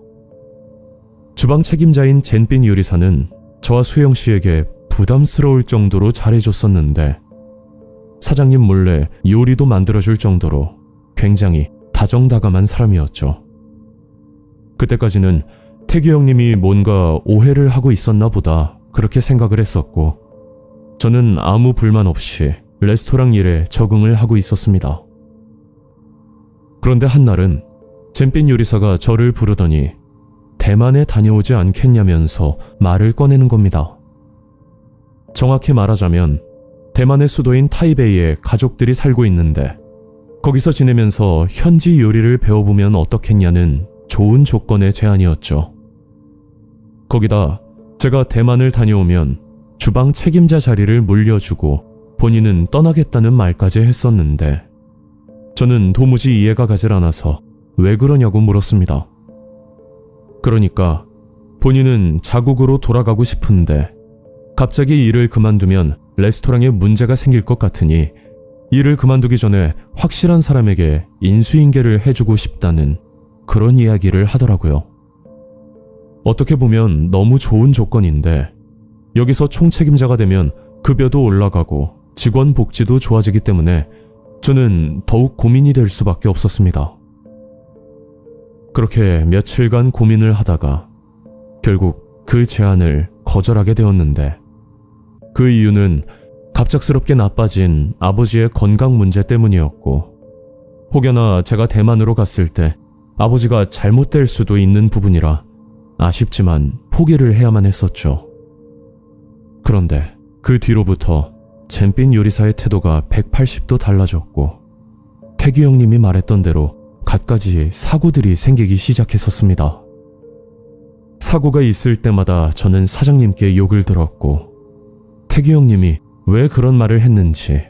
Speaker 1: 주방 책임자인 젠빈 요리사는 저와 수영 씨에게 부담스러울 정도로 잘해줬었는데 사장님 몰래 요리도 만들어줄 정도로 굉장히 다정다감한 사람이었죠. 그때까지는 태규 형님이 뭔가 오해를 하고 있었나 보다 그렇게 생각을 했었고 저는 아무 불만 없이 레스토랑 일에 적응을 하고 있었습니다. 그런데 한날은 젠빈 요리사가 저를 부르더니 대만에 다녀오지 않겠냐면서 말을 꺼내는 겁니다. 정확히 말하자면 대만의 수도인 타이베이에 가족들이 살고 있는데 거기서 지내면서 현지 요리를 배워보면 어떻겠냐는 좋은 조건의 제안이었죠. 거기다 제가 대만을 다녀오면 주방 책임자 자리를 물려주고 본인은 떠나겠다는 말까지 했었는데 저는 도무지 이해가 가질 않아서 왜 그러냐고 물었습니다. 그러니까 본인은 자국으로 돌아가고 싶은데 갑자기 일을 그만두면 레스토랑에 문제가 생길 것 같으니 일을 그만두기 전에 확실한 사람에게 인수인계를 해주고 싶다는 그런 이야기를 하더라고요. 어떻게 보면 너무 좋은 조건인데 여기서 총책임자가 되면 급여도 올라가고 직원 복지도 좋아지기 때문에 저는 더욱 고민이 될 수밖에 없었습니다. 그렇게 며칠간 고민을 하다가 결국 그 제안을 거절하게 되었는데 그 이유는 갑작스럽게 나빠진 아버지의 건강 문제 때문이었고 혹여나 제가 대만으로 갔을 때 아버지가 잘못될 수도 있는 부분이라 아쉽지만 포기를 해야만 했었죠. 그런데 그 뒤로부터 젠빈 요리사의 태도가 180도 달라졌고 태규 형님이 말했던 대로 갖가지 사고들이 생기기 시작했었습니다. 사고가 있을 때마다 저는 사장님께 욕을 들었고 태규 형님이 왜 그런 말을 했는지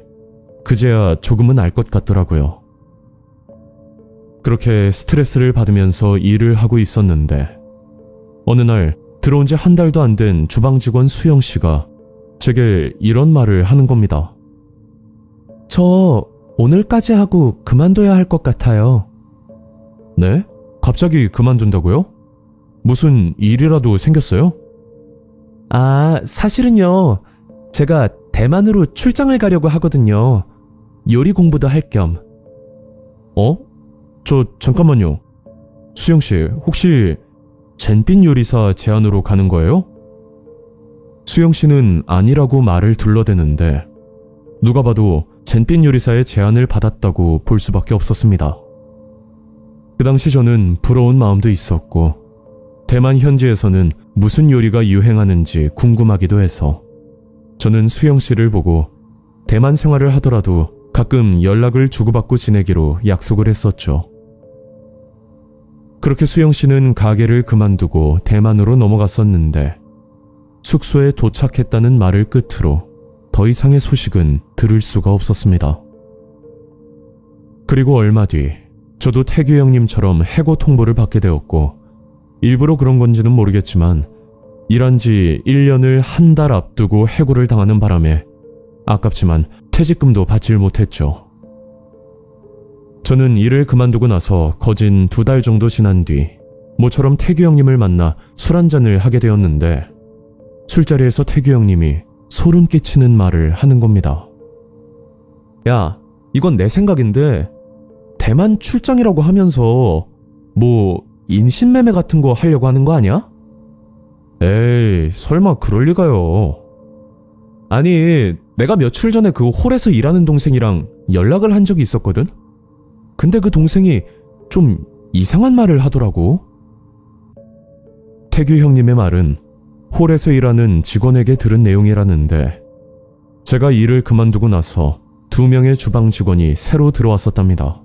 Speaker 1: 그제야 조금은 알 것 같더라고요. 그렇게 스트레스를 받으면서 일을 하고 있었는데 어느 날 들어온 지 한 달도 안 된 주방 직원 수영 씨가 제게 이런 말을 하는 겁니다. 저 오늘까지 하고 그만둬야 할 것 같아요. 네? 갑자기 그만둔다고요? 무슨 일이라도 생겼어요? 아, 사실은요. 제가 대만으로 출장을 가려고 하거든요. 요리 공부도 할 겸. 잠깐만요. 수영씨, 혹시 젠빈 요리사 제안으로 가는 거예요? 수영씨는 아니라고 말을 둘러대는데 누가 봐도 젠빈 요리사의 제안을 받았다고 볼 수밖에 없었습니다. 그 당시 저는 부러운 마음도 있었고 대만 현지에서는 무슨 요리가 유행하는지 궁금하기도 해서 저는 수영씨를 보고 대만 생활을 하더라도 가끔 연락을 주고받고 지내기로 약속을 했었죠. 그렇게 수영씨는 가게를 그만두고 대만으로 넘어갔었는데 숙소에 도착했다는 말을 끝으로 더 이상의 소식은 들을 수가 없었습니다. 그리고 얼마 뒤 저도 태규 형님처럼 해고 통보를 받게 되었고 일부러 그런 건지는 모르겠지만 일한 지 1년을 한 달 앞두고 해고를 당하는 바람에 아깝지만 퇴직금도 받질 못했죠. 저는 일을 그만두고 나서 거진 2달 정도 지난 뒤 모처럼 태규 형님을 만나 술 한잔을 하게 되었는데 술자리에서 태규 형님이 소름 끼치는 말을 하는 겁니다. 야, 이건 내 생각인데 대만 출장이라고 하면서 뭐 인신매매 같은 거 하려고 하는 거 아니야? 에이, 설마 그럴 리가요. 아니, 내가 며칠 전에 그 홀에서 일하는 동생이랑 연락을 한 적이 있었거든? 근데 그 동생이 좀 이상한 말을 하더라고. 태규 형님의 말은 홀에서 일하는 직원에게 들은 내용이라는데 제가 일을 그만두고 나서 2명의 주방 직원이 새로 들어왔었답니다.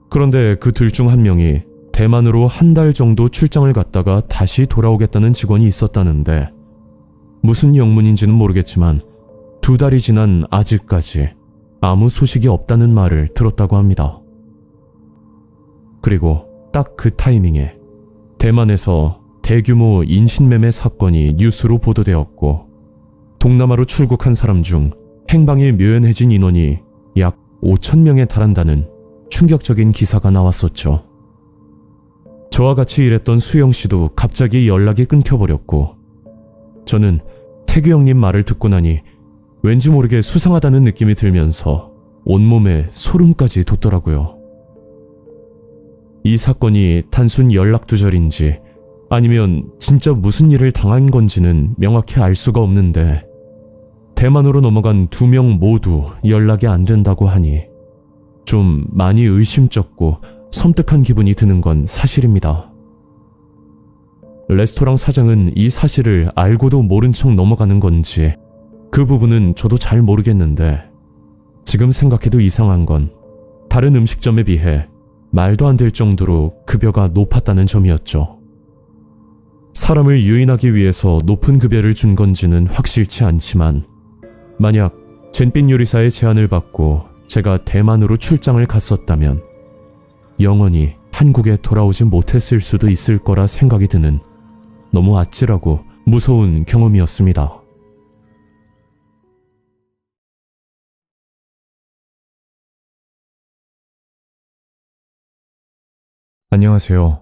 Speaker 1: 그런데 그 둘 중 한 명이 대만으로 한 달 정도 출장을 갔다가 다시 돌아오겠다는 직원이 있었다는데 무슨 영문인지는 모르겠지만 2달이 지난 아직까지 아무 소식이 없다는 말을 들었다고 합니다. 그리고 딱 그 타이밍에 대만에서 대규모 인신매매 사건이 뉴스로 보도되었고 동남아로 출국한 사람 중 행방이 묘연해진 인원이 약 5,000명에 달한다는 충격적인 기사가 나왔었죠. 저와 같이 일했던 수영씨도 갑자기 연락이 끊겨버렸고 저는 태규 형님 말을 듣고 나니 왠지 모르게 수상하다는 느낌이 들면서 온몸에 소름까지 돋더라고요. 이 사건이 단순 연락두절인지 아니면 진짜 무슨 일을 당한 건지는 명확히 알 수가 없는데 대만으로 넘어간 2명 모두 연락이 안 된다고 하니 좀 많이 의심쩍고 섬뜩한 기분이 드는 건 사실입니다. 레스토랑 사장은 이 사실을 알고도 모른 척 넘어가는 건지 그 부분은 저도 잘 모르겠는데 지금 생각해도 이상한 건 다른 음식점에 비해 말도 안 될 정도로 급여가 높았다는 점이었죠. 사람을 유인하기 위해서 높은 급여를 준 건지는 확실치 않지만 만약 젠빈 요리사의 제안을 받고 제가 대만으로 출장을 갔었다면 영원히 한국에 돌아오지 못했을 수도 있을 거라 생각이 드는 너무 아찔하고 무서운 경험이었습니다. 안녕하세요.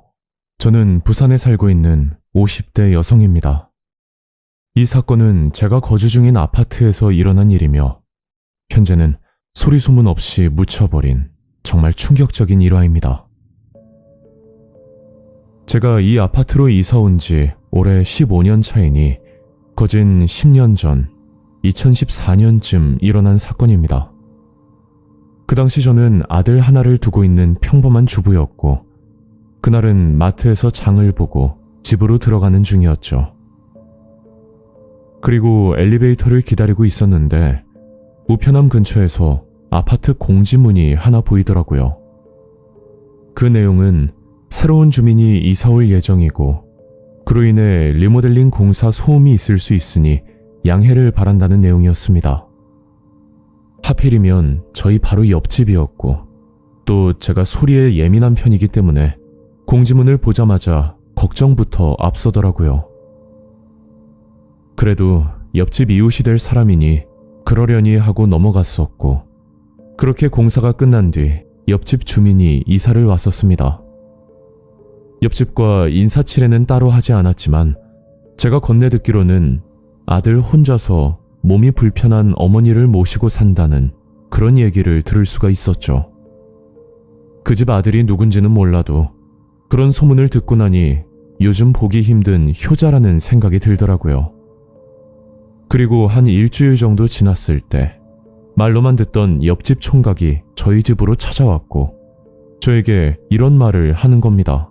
Speaker 1: 저는 부산에 살고 있는 50대 여성입니다. 이 사건은 제가 거주 중인 아파트에서 일어난 일이며, 현재는 소리 소문 없이 묻혀버린 정말 충격적인 일화입니다. 제가 이 아파트로 이사 온 지 올해 15년 차이니 거진 10년 전 2014년쯤 일어난 사건입니다. 그 당시 저는 아들 하나를 두고 있는 평범한 주부였고, 그날은 마트에서 장을 보고 집으로 들어가는 중이었죠. 그리고 엘리베이터를 기다리고 있었는데 우편함 근처에서 아파트 공지문이 하나 보이더라고요. 그 내용은 새로운 주민이 이사 올 예정이고, 그로 인해 리모델링 공사 소음이 있을 수 있으니 양해를 바란다는 내용이었습니다. 하필이면 저희 바로 옆집이었고, 또 제가 소리에 예민한 편이기 때문에 공지문을 보자마자 걱정부터 앞서더라고요. 그래도 옆집 이웃이 될 사람이니 그러려니 하고 넘어갔었고, 그렇게 공사가 끝난 뒤 옆집 주민이 이사를 왔었습니다. 옆집과 인사치레는 따로 하지 않았지만 제가 건네 듣기로는 아들 혼자서 몸이 불편한 어머니를 모시고 산다는 그런 얘기를 들을 수가 있었죠. 그 집 아들이 누군지는 몰라도 그런 소문을 듣고 나니 요즘 보기 힘든 효자라는 생각이 들더라고요. 그리고 한 일주일 정도 지났을 때 말로만 듣던 옆집 총각이 저희 집으로 찾아왔고 저에게 이런 말을 하는 겁니다.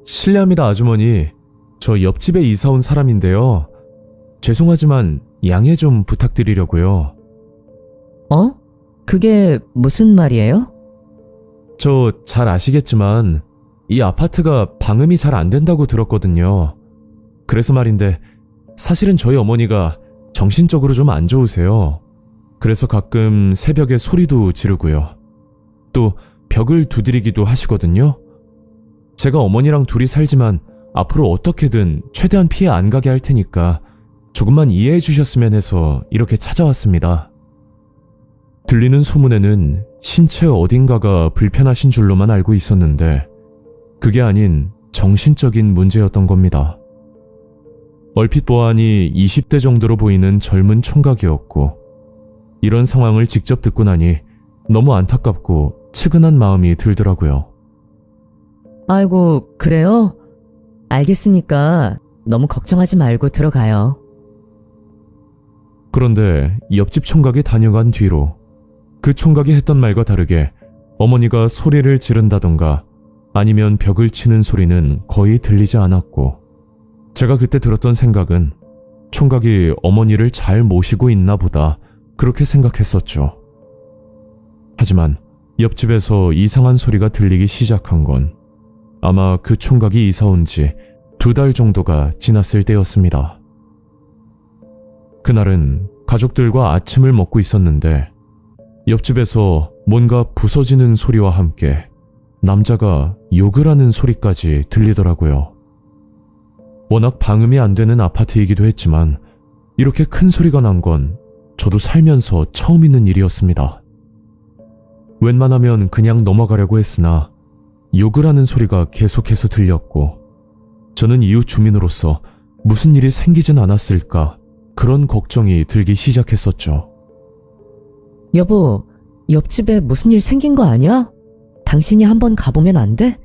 Speaker 1: 실례합니다, 아주머니. 저 옆집에 이사 온 사람인데요. 죄송하지만 양해 좀 부탁드리려고요.
Speaker 2: 어? 그게 무슨 말이에요?
Speaker 1: 저 잘 아시겠지만 이 아파트가 방음이 잘 안 된다고 들었거든요. 그래서 말인데 사실은 저희 어머니가 정신적으로 좀 안 좋으세요. 그래서 가끔 새벽에 소리도 지르고요. 또 벽을 두드리기도 하시거든요. 제가 어머니랑 둘이 살지만 앞으로 어떻게든 최대한 피해 안 가게 할 테니까 조금만 이해해 주셨으면 해서 이렇게 찾아왔습니다. 들리는 소문에는 신체 어딘가가 불편하신 줄로만 알고 있었는데 그게 아닌 정신적인 문제였던 겁니다. 얼핏 보아하니 20대 정도로 보이는 젊은 총각이었고, 이런 상황을 직접 듣고 나니 너무 안타깝고 측은한 마음이 들더라고요.
Speaker 2: 아이고, 그래요? 알겠으니까 너무 걱정하지 말고 들어가요.
Speaker 1: 그런데 옆집 총각이 다녀간 뒤로 그 총각이 했던 말과 다르게 어머니가 소리를 지른다던가 아니면 벽을 치는 소리는 거의 들리지 않았고, 제가 그때 들었던 생각은 총각이 어머니를 잘 모시고 있나 보다 그렇게 생각했었죠. 하지만 옆집에서 이상한 소리가 들리기 시작한 건 아마 그 총각이 이사 온 지 2달 정도가 지났을 때였습니다. 그날은 가족들과 아침을 먹고 있었는데 옆집에서 뭔가 부서지는 소리와 함께 남자가 욕을 하는 소리까지 들리더라고요. 워낙 방음이 안 되는 아파트이기도 했지만 이렇게 큰 소리가 난 건 저도 살면서 처음 있는 일이었습니다. 웬만하면 그냥 넘어가려고 했으나 욕을 하는 소리가 계속해서 들렸고, 저는 이웃 주민으로서 무슨 일이 생기진 않았을까 그런 걱정이 들기 시작했었죠.
Speaker 2: 여보, 옆집에 무슨 일 생긴 거 아니야? 당신이 한번 가보면 안 돼?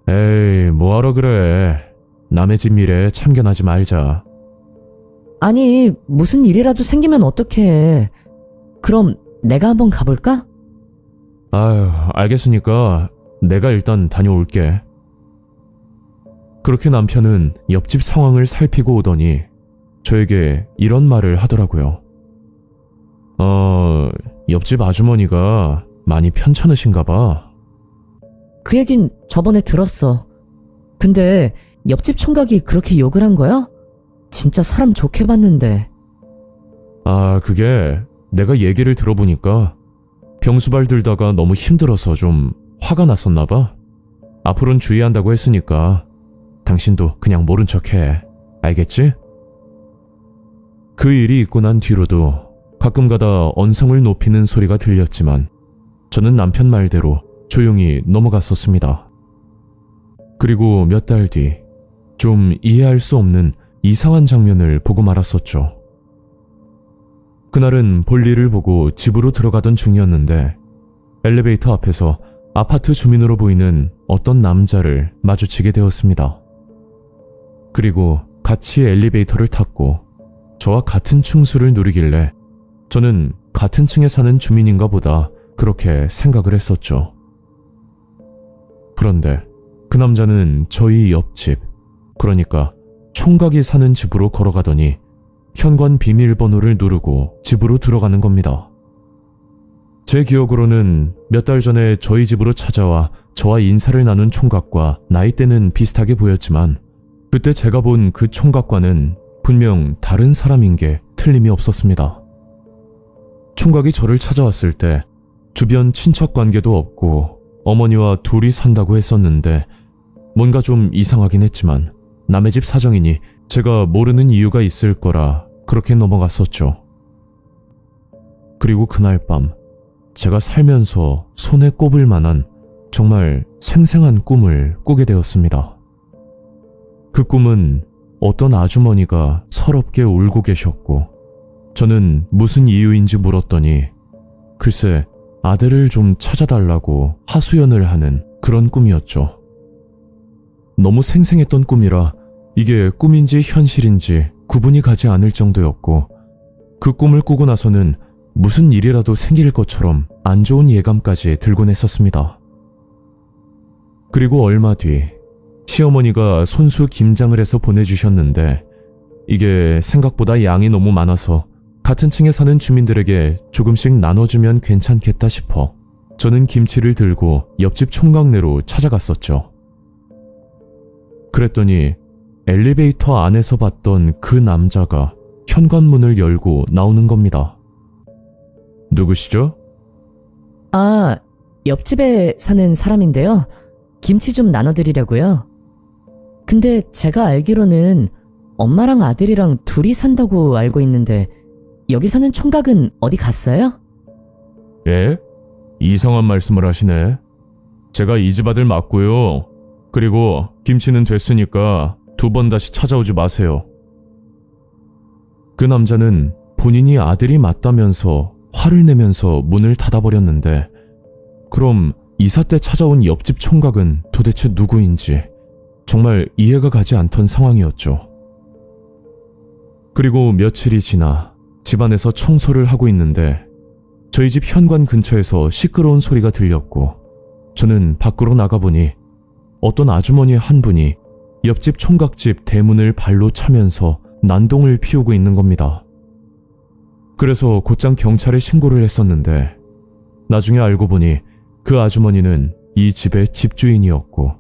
Speaker 1: 에이, 뭐하러 그래. 남의 집 일에 참견하지 말자.
Speaker 2: 아니, 무슨 일이라도 생기면 어떡해. 그럼 내가 한번 가볼까?
Speaker 1: 아유, 알겠으니까 내가 일단 다녀올게. 그렇게 남편은 옆집 상황을 살피고 오더니 저에게 이런 말을 하더라고요. 옆집 아주머니가 많이 편찮으신가 봐.
Speaker 2: 그 얘긴 저번에 들었어. 근데 옆집 총각이 그렇게 욕을 한 거야? 진짜 사람 좋게 봤는데.
Speaker 1: 아, 그게 내가 얘기를 들어보니까 병수발 들다가 너무 힘들어서 좀 화가 났었나 봐. 앞으로는 주의한다고 했으니까 당신도 그냥 모른 척해. 알겠지? 그 일이 있고 난 뒤로도 가끔가다 언성을 높이는 소리가 들렸지만 저는 남편 말대로 조용히 넘어갔었습니다. 그리고 몇 달 뒤, 좀 이해할 수 없는 이상한 장면을 보고 말았었죠. 그날은 볼일을 보고 집으로 들어가던 중이었는데 엘리베이터 앞에서 아파트 주민으로 보이는 어떤 남자를 마주치게 되었습니다. 그리고 같이 엘리베이터를 탔고 저와 같은 층수를 누리길래 저는 같은 층에 사는 주민인가 보다 그렇게 생각을 했었죠. 그런데 그 남자는 저희 옆집, 그러니까 총각이 사는 집으로 걸어가더니 현관 비밀번호를 누르고 집으로 들어가는 겁니다. 제 기억으로는 몇 달 전에 저희 집으로 찾아와 저와 인사를 나눈 총각과 나이대는 비슷하게 보였지만 그때 제가 본 그 총각과는 분명 다른 사람인 게 틀림이 없었습니다. 총각이 저를 찾아왔을 때 주변 친척 관계도 없고 어머니와 둘이 산다고 했었는데 뭔가 좀 이상하긴 했지만 남의 집 사정이니 제가 모르는 이유가 있을 거라 그렇게 넘어갔었죠. 그리고 그날 밤 제가 살면서 손에 꼽을 만한 정말 생생한 꿈을 꾸게 되었습니다. 그 꿈은 어떤 아주머니가 서럽게 울고 계셨고 저는 무슨 이유인지 물었더니 글쎄 아들을 좀 찾아달라고 하소연을 하는 그런 꿈이었죠. 너무 생생했던 꿈이라 이게 꿈인지 현실인지 구분이 가지 않을 정도였고 그 꿈을 꾸고 나서는 무슨 일이라도 생길 것처럼 안 좋은 예감까지 들곤 했었습니다. 그리고 얼마 뒤 시어머니가 손수 김장을 해서 보내주셨는데 이게 생각보다 양이 너무 많아서 같은 층에 사는 주민들에게 조금씩 나눠주면 괜찮겠다 싶어 저는 김치를 들고 옆집 총각네로 찾아갔었죠. 그랬더니 엘리베이터 안에서 봤던 그 남자가 현관문을 열고 나오는 겁니다. 누구시죠?
Speaker 2: 아, 옆집에 사는 사람인데요. 김치 좀 나눠드리려고요. 근데 제가 알기로는 엄마랑 아들이랑 둘이 산다고 알고 있는데 여기 사는 총각은 어디 갔어요?
Speaker 1: 예? 이상한 말씀을 하시네. 제가 이 집 아들 맞고요. 그리고 김치는 됐으니까 2번 다시 찾아오지 마세요. 그 남자는 본인이 아들이 맞다면서 화를 내면서 문을 닫아버렸는데 그럼 이사 때 찾아온 옆집 총각은 도대체 누구인지 정말 이해가 가지 않던 상황이었죠. 그리고 며칠이 지나 집안에서 청소를 하고 있는데 저희 집 현관 근처에서 시끄러운 소리가 들렸고 저는 밖으로 나가보니 어떤 아주머니 한 분이 옆집 총각집 대문을 발로 차면서 난동을 피우고 있는 겁니다. 그래서 곧장 경찰에 신고를 했었는데 나중에 알고 보니 그 아주머니는 이 집의 집주인이었고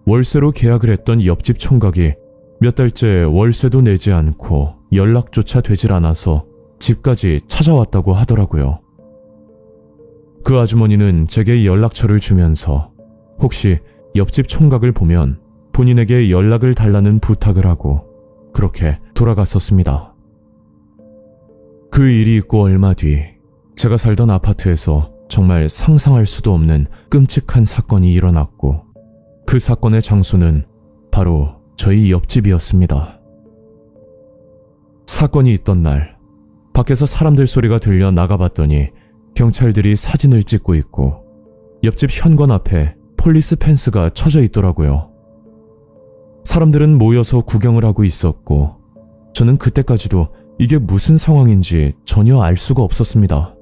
Speaker 1: 월세로 계약을 했던 옆집 총각이 몇 달째 월세도 내지 않고 연락조차 되질 않아서 집까지 찾아왔다고 하더라고요. 그 아주머니는 제게 연락처를 주면서 혹시 옆집 총각을 보면 본인에게 연락을 달라는 부탁을 하고 그렇게 돌아갔었습니다. 그 일이 있고 얼마 뒤 제가 살던 아파트에서 정말 상상할 수도 없는 끔찍한 사건이 일어났고 그 사건의 장소는 바로 저희 옆집이었습니다. 사건이 있던 날 밖에서 사람들 소리가 들려 나가봤더니 경찰들이 사진을 찍고 있고 옆집 현관 앞에 폴리스 펜스가 쳐져 있더라고요. 사람들은 모여서 구경을 하고 있었고 저는 그때까지도 이게 무슨 상황인지 전혀 알 수가 없었습니다.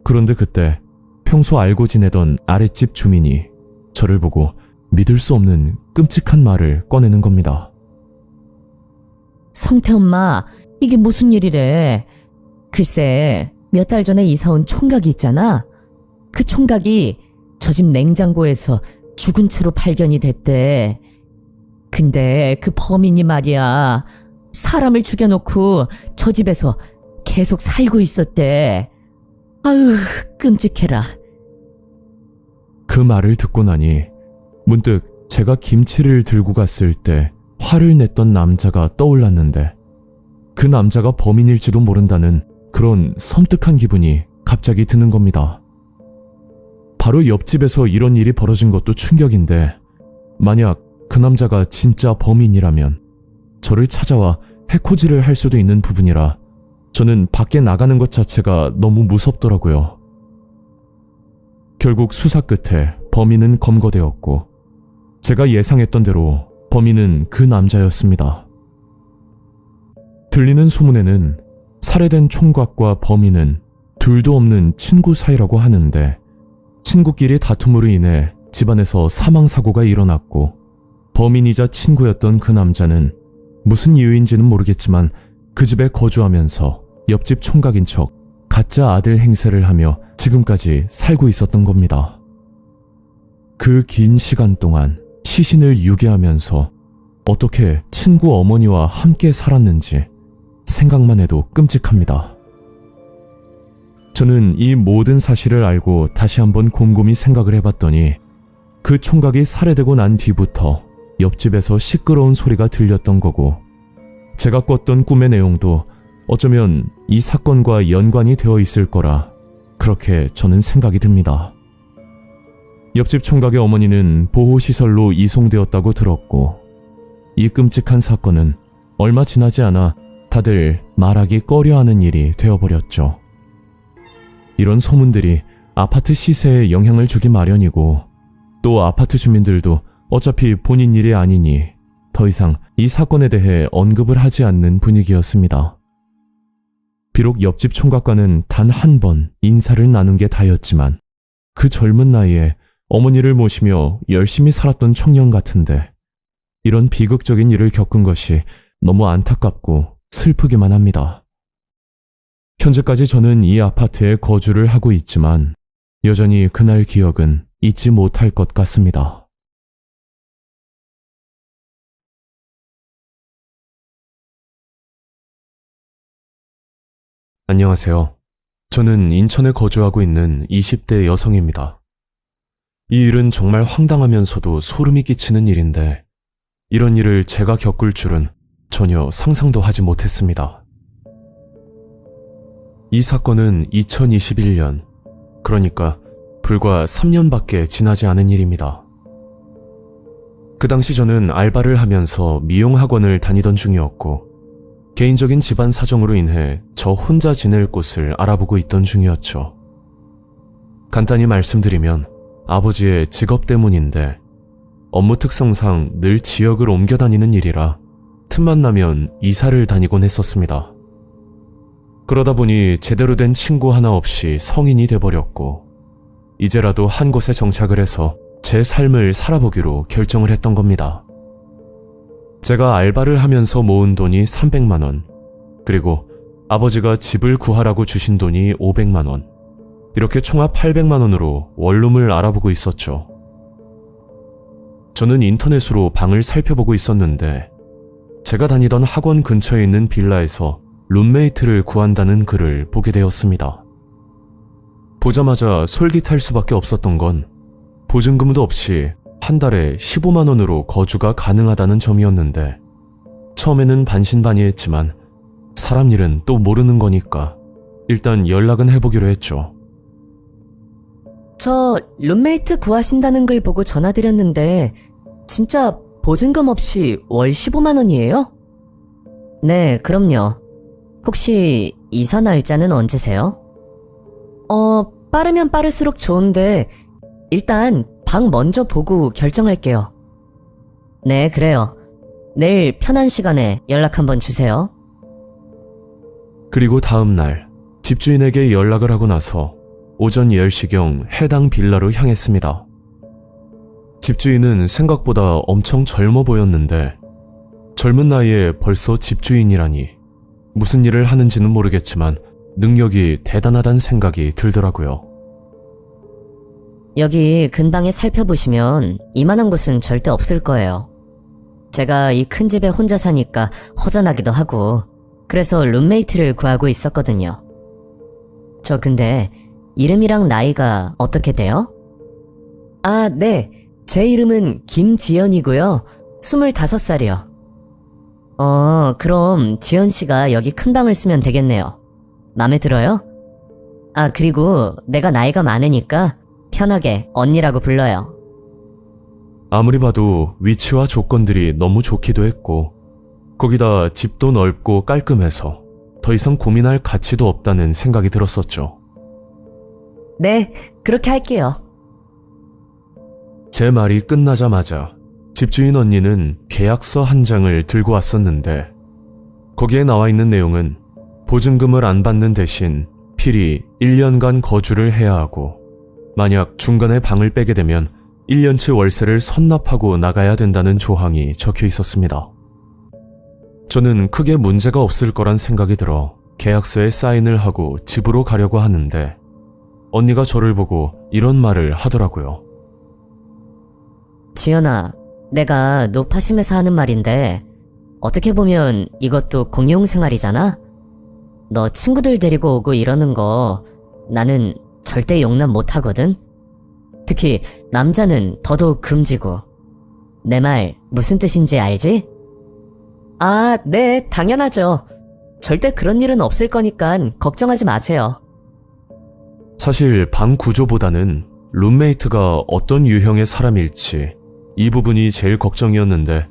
Speaker 1: 그런데 그때 평소 알고 지내던 아랫집 주민이 저를 보고 믿을 수 없는 끔찍한 말을 꺼내는 겁니다.
Speaker 2: 성태 엄마, 이게 무슨 일이래? 글쎄, 몇 달 전에 이사 온 총각이 있잖아. 그 총각이 저 집 냉장고에서 죽은 채로 발견이 됐대. 근데 그 범인이 말이야, 사람을 죽여놓고 저 집에서 계속 살고 있었대. 아유, 끔찍해라.
Speaker 1: 그 말을 듣고 나니 문득 제가 김치를 들고 갔을 때 화를 냈던 남자가 떠올랐는데 그 남자가 범인일지도 모른다는 그런 섬뜩한 기분이 갑자기 드는 겁니다. 바로 옆집에서 이런 일이 벌어진 것도 충격인데, 만약 그 남자가 진짜 범인이라면 저를 찾아와 해코지를 할 수도 있는 부분이라 저는 밖에 나가는 것 자체가 너무 무섭더라고요. 결국 수사 끝에 범인은 검거되었고, 제가 예상했던 대로 범인은 그 남자였습니다. 들리는 소문에는 살해된 총각과 범인은 둘도 없는 친구 사이라고 하는데, 친구끼리 다툼으로 인해 집안에서 사망사고가 일어났고, 범인이자 친구였던 그 남자는 무슨 이유인지는 모르겠지만 그 집에 거주하면서 옆집 총각인 척 가짜 아들 행세를 하며 지금까지 살고 있었던 겁니다. 그 긴 시간 동안 시신을 유괴하면서 어떻게 친구 어머니와 함께 살았는지 생각만 해도 끔찍합니다. 저는 이 모든 사실을 알고 다시 한번 곰곰이 생각을 해봤더니, 그 총각이 살해되고 난 뒤부터 옆집에서 시끄러운 소리가 들렸던 거고, 제가 꿨던 꿈의 내용도 어쩌면 이 사건과 연관이 되어 있을 거라 그렇게 저는 생각이 듭니다. 옆집 총각의 어머니는 보호시설로 이송되었다고 들었고, 이 끔찍한 사건은 얼마 지나지 않아 다들 말하기 꺼려하는 일이 되어버렸죠. 이런 소문들이 아파트 시세에 영향을 주기 마련이고, 또 아파트 주민들도 어차피 본인 일이 아니니 더 이상 이 사건에 대해 언급을 하지 않는 분위기였습니다. 비록 옆집 총각과는 단 한 번 인사를 나눈 게 다였지만, 그 젊은 나이에 어머니를 모시며 열심히 살았던 청년 같은데, 이런 비극적인 일을 겪은 것이 너무 안타깝고 슬프기만 합니다. 현재까지 저는 이 아파트에 거주를 하고 있지만 여전히 그날 기억은 잊지 못할 것 같습니다. 안녕하세요. 저는 인천에 거주하고 있는 20대 여성입니다. 이 일은 정말 황당하면서도 소름이 끼치는 일인데, 이런 일을 제가 겪을 줄은 전혀 상상도 하지 못했습니다. 이 사건은 2021년, 그러니까 불과 3년밖에 지나지 않은 일입니다. 그 당시 저는 알바를 하면서 미용학원을 다니던 중이었고, 개인적인 집안 사정으로 인해 저 혼자 지낼 곳을 알아보고 있던 중이었죠. 간단히 말씀드리면 아버지의 직업 때문인데, 업무 특성상 늘 지역을 옮겨 다니는 일이라 틈만 나면 이사를 다니곤 했었습니다. 그러다 보니 제대로 된 친구 하나 없이 성인이 돼버렸고, 이제라도 한 곳에 정착을 해서 제 삶을 살아보기로 결정을 했던 겁니다. 제가 알바를 하면서 모은 돈이 300만 원, 그리고 아버지가 집을 구하라고 주신 돈이 500만 원, 이렇게 총합 800만 원으로 원룸을 알아보고 있었죠. 저는 인터넷으로 방을 살펴보고 있었는데, 제가 다니던 학원 근처에 있는 빌라에서 룸메이트를 구한다는 글을 보게 되었습니다. 보자마자 솔깃할 수밖에 없었던 건 보증금도 없이 한 달에 15만 원으로 거주가 가능하다는 점이었는데, 처음에는 반신반의했지만 사람 일은 또 모르는 거니까 일단 연락은 해보기로 했죠.
Speaker 2: 저 룸메이트 구하신다는 글 보고 전화드렸는데 진짜 보증금 없이 월 15만 원이에요? 네, 그럼요. 혹시 이사 날짜는 언제세요? 빠르면 빠를수록 좋은데 일단 방 먼저 보고 결정할게요. 네, 그래요. 내일 편한 시간에 연락 한번 주세요.
Speaker 1: 그리고 다음 날 집주인에게 연락을 하고 나서 오전 10시경 해당 빌라로 향했습니다. 집주인은 생각보다 엄청 젊어 보였는데, 젊은 나이에 벌써 집주인이라니 무슨 일을 하는지는 모르겠지만 능력이 대단하다는 생각이 들더라고요.
Speaker 2: 여기 근방에 살펴보시면 이만한 곳은 절대 없을 거예요. 제가 이 큰 집에 혼자 사니까 허전하기도 하고, 그래서 룸메이트를 구하고 있었거든요. 저 근데 이름이랑 나이가 어떻게 돼요? 아, 네. 제 이름은 김지연이고요. 25살이요. 그럼 지연 씨가 여기 큰 방을 쓰면 되겠네요. 마음에 들어요? 아, 그리고 내가 나이가 많으니까 편하게 언니라고 불러요.
Speaker 1: 아무리 봐도 위치와 조건들이 너무 좋기도 했고, 거기다 집도 넓고 깔끔해서 더 이상 고민할 가치도 없다는 생각이 들었었죠.
Speaker 2: 네, 그렇게 할게요.
Speaker 1: 제 말이 끝나자마자 집주인 언니는 계약서 한 장을 들고 왔었는데, 거기에 나와 있는 내용은 보증금을 안 받는 대신 필히 1년간 거주를 해야 하고, 만약 중간에 방을 빼게 되면 1년치 월세를 선납하고 나가야 된다는 조항이 적혀 있었습니다. 저는 크게 문제가 없을 거란 생각이 들어 계약서에 사인을 하고 집으로 가려고 하는데, 언니가 저를 보고 이런 말을 하더라고요.
Speaker 2: 지연아, 내가 노파심에서 하는 말인데 어떻게 보면 이것도 공용생활이잖아? 너 친구들 데리고 오고 이러는 거 나는 절대 용납 못하거든? 특히 남자는 더더욱 금지고. 내 말 무슨 뜻인지 알지? 아, 네, 당연하죠. 절대 그런 일은 없을 거니까 걱정하지 마세요.
Speaker 1: 사실 방 구조보다는 룸메이트가 어떤 유형의 사람일지 이 부분이 제일 걱정이었는데,